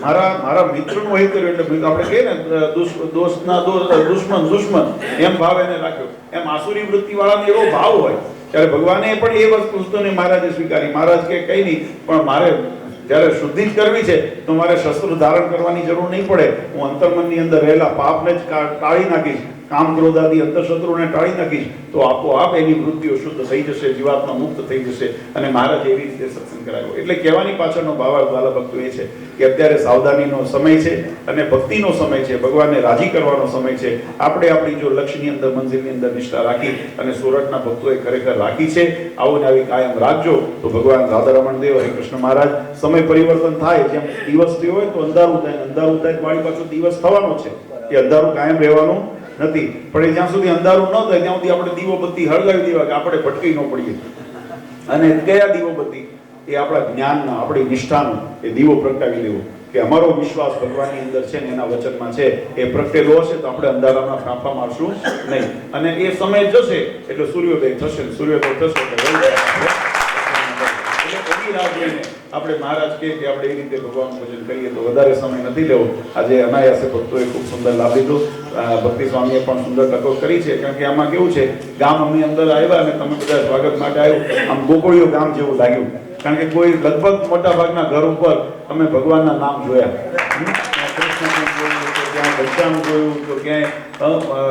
મારા મિત્રનું હિત કર્યું. એટલે આપણે કહીએ ને દુશ્મન એમ ભાવ એને રાખ્યો. એમ આસુરી વૃત્તિ વાળાને એવો ભાવ હોય ત્યારે ભગવાને પણ એ વસ્તુને મહારાજે સ્વીકારી. મહારાજ કે કઈ નહીં, પણ મારે જ્યારે શુદ્ધિ જ કરવી છે તો મારે શસ્ત્ર ધારણ કરવાની જરૂર નહીં પડે. હું અંતર્મનની અંદર રહેલા પાપને જ ટાળી નાખીશ, કામ ક્રોધ આદિ અંતરશત્રુને ટાળી નાખીશ તો આપોઆપ એની વૃત્તિઓ શુદ્ધ થઈ જશે, જીવાત્મા મુક્ત થઈ જશે. અને મહારાજ એવી રીતે સત્સંગ કરાવ્યો. એટલે કહેવાની પાછળનો ભાવાર્થ વાલા ભક્તો એ છે કે અત્યારે સાવધાનીનો સમય છે અને ભક્તિનો સમય છે, ભગવાનને રાજી કરવાનો સમય છે. આપણે આપણી જો લક્ષ્યની અંદર, મંજિલની અંદર નિષ્ઠા રાખી અને સોરઠના ભક્તોએ ખરેખર રાખી છે, આવો ને આવી કાયમ રાખજો તો ભગવાન રાધારમણ દેવ, હરિકૃષ્ણ મહારાજ, સમય પરિવર્તન થાય, જેમ દિવસ થયો હોય તો અંધારું થાય, અંધારું થાય વાળી પાછો દિવસ થવાનો છે. એ અંધારું કાયમ રહેવાનું નથી, પણ જ્યાં સુધી અંધારું ન થાય ત્યાં સુધી આપણે દીવો બત્તી હળગાવી દેવા કે આપણે ભટકી ન પડીએ. અને કયા દીવો બત્તી? એ આપણા જ્ઞાનના, આપણી નિષ્ઠાનો એ દીવો પ્રગટાવી દેવો કે અમારો વિશ્વાસ ભગવાનની અંદર છે ને એના વચનમાં છે, એ પ્રગટેલો હશે તો આપણે અંધારાના ફાંફા મારશું નહીં. અને એ સમય જશે એટલે સૂર્યોદય થશે, સૂર્યોદય થશે એટલે આપણે મહારાજ કે આપણે એ રીતે ભગવાનનું ભજન કરીએ તો વધારે સમય નથી લેવો. આજે અનાયાસે ભક્તોએ ખૂબ સુંદર લાભ લીધો. ભક્તિ સ્વામીએ પણ સુંદર ટકોર કરી છે, કારણ કે આમાં કેવું છે, ગામ અમની અંદર આવ્યા અને તમે બધા સ્વાગત માટે આવ્યું, આમ ગોકળીઓ ગામ જેવું લાગ્યું. કારણ કે કોઈ લગભગ મોટા ભાગના ઘર ઉપર અમે ભગવાનના નામ જોયા. ક્યાંય ઘનશ્યામ જોયું તો ક્યાંય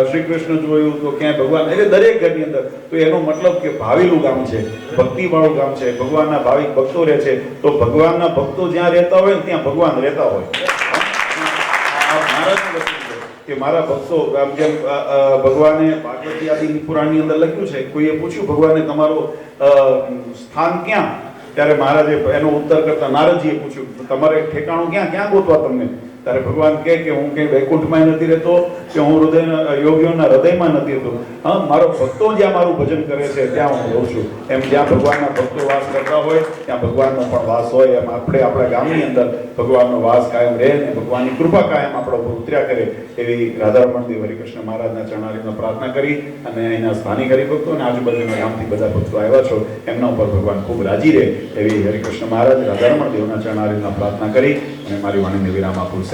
શ્રી કૃષ્ણ જોયું તો ક્યાંય ભગવાન, એટલે દરેક ઘરની અંદર. તો એનો મતલબ કે ભાવેલું ગામ છે, ભક્તિવાળું ગામ છે, ભગવાનના ભાવિક ભક્તો રહે છે. તો ભગવાનના ભક્તો જ્યાં રહેતા હોય ત્યાં ભગવાન રહેતા હોય. કે મારા ભક્તો જેમ ભગવાને ભાગવતી આદિ પુરાણની અંદર લખ્યું છે, કોઈએ પૂછ્યું ભગવાને તમારો સ્થાન ક્યાં? ત્યારે મહારાજે એનો ઉત્તર કરતા નારદજીએ પૂછ્યું તમારે ઠેકાણું ક્યાં ગોતવા તમને? ત્યારે ભગવાન કહે કે હું કઈ વૈકુંઠમાં નથી રહેતો કે હું યોગીઓના હૃદયમાં નથી રહેતો. હા, મારો ભક્તો જ્યાં મારું ભજન કરે છે ત્યાં હું રહું છું. એમ જ્યાં ભગવાનના ભક્તો વાસ કરતા હોય ત્યાં ભગવાનનો પણ વાસ હોય. એમ આપણે આપણા ગામની અંદર ભગવાનનો વાસ કાયમ રહે ને ભગવાનની કૃપા કાયમ આપણા ઉપર ઉતર્યા કરે એવી રાધારમણ દેવ હરિકૃષ્ણ મહારાજના ચરણારીમાં પ્રાર્થના કરી અને એના સ્થાનિક હરિભક્તો અને આજુબાજુના ગામથી બધા ભક્તો આવ્યા છો એમના ઉપર ભગવાન ખૂબ રાજી રહે એવી હરિકૃષ્ણ મહારાજ રાધારમણ દેવના ચરણારીમાં પ્રાર્થના કરી અને મારી વાણીને વિરામ આપું.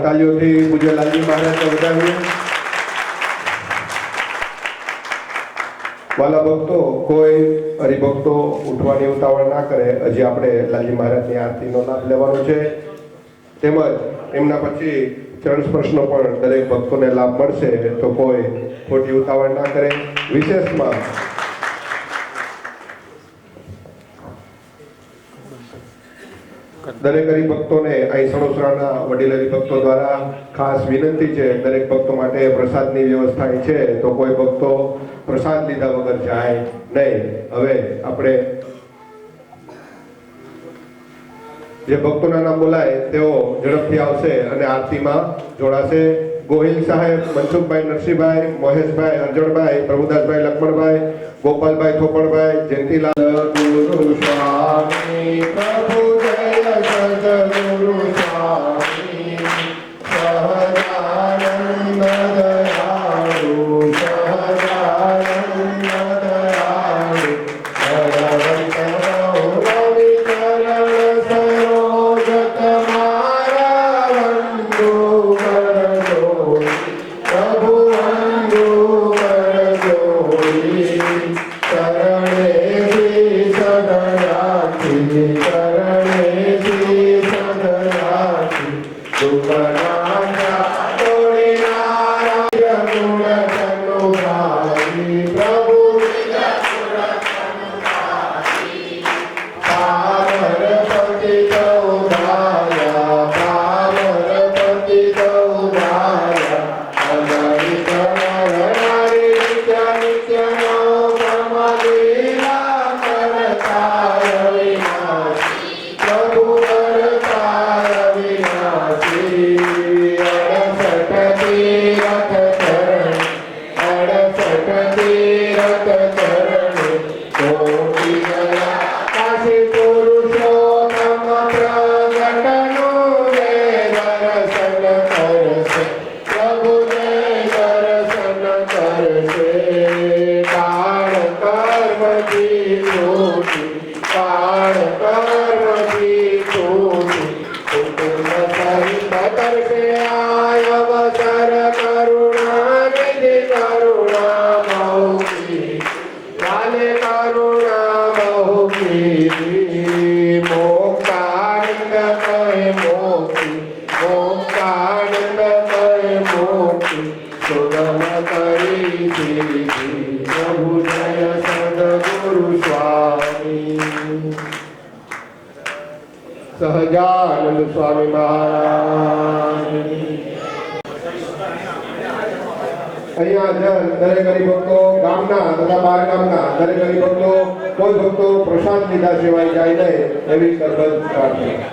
તાલીઓથી પૂજ્ય લાલજી મહારાજને વધાવીએ. વાલા ભક્તો, કોઈ હરિભક્તો ઉઠવાની ઉતાવળ ના કરે. હજી આપણે લાલજી મહારાજની આરતીનો લાભ લેવાનો છે, તેમજ એમના પછી ચરણ સ્પર્શનો પણ દરેક ભક્તોને લાભ મળશે. તો કોઈ ખોટી ઉતાવળ ના કરે. વિશેષમાં દરેક હરિભક્તોને અહીં સણોસરાના વડીલ હરિભક્તો દ્વારા ખાસ વિનંતી છે, દરેક ભક્તો માટે પ્રસાદની વ્યવસ્થા અહીં છે. તો કોઈ ભક્તો પ્રસાદ લીધા વગર જાય નહીં. હવે આપણે જે ભક્તોના નામ બોલાય તેઓ ઝડપથી આવશે અને આરતીમાં જોડાશે. ગોહિલ સાહેબ, મનસુખભાઈ, નરસિંહભાઈ, મહેશભાઈ, અર્જણભાઈ, પ્રભુદાસભાઈ, લક્ષ્મણભાઈ, ગોપાલભાઈ, થોપણભાઈ, જયંતિલાલ. ગુરુ સ્વામી પ્રભુ જય સદગુરુ સ્વામી સહજાનંદ દયાળુ સહજાનંદ દયાળુ ભગવંત રવિ ચરણ સરોજ તમારા વંદો કરજો પ્રભુ વંદો કરજો શરણે સદરાથી શરણે સદરાથી દુઃખના તોડી નારાય ગુણ તનુભાઈ પ્રભુ પાવર પતિત ઉધાયા પાવર પતિત ઉધાયા અગણિત નરનારી નિત્ય નિત્યનો બ્રહ્મલીલા કરતા વિનાશી પ્રભુ કરતા વિનાશી. 68 તીરથ ચરણ 68 તીરથ ચરણ કોટી ગયા કાશી પુરુષોત્તમ પ્રગટનું રે દર્શન કરશે પ્રભુ ને દર્શન કરશે. કાળ કર્મથી છૂટી કાળ કર્મથી છૂટી કુટુંબ સહિત કરશે આય અવસર કરુણા નિધિ કરુણા મૌખી લાલે કરુણા મૌખી મોક્ષાનંદ કહે મોક્ષી મોક્ષાનંદ કહે મોક્ષી સુગમ કરી દીધી પ્રભુ જય સદગુરુ સ્વામી સહજાનંદ સ્વામી મહારાજ. અહીંયા દરેક હરિભક્તો ગામના તથા બહાર ગામના દરેક હરિભક્તો કોઈ ભક્તો પ્રસાદ લીધા સિવાય જાય નહીં એવી કરબદ્ધ પ્રાર્થના.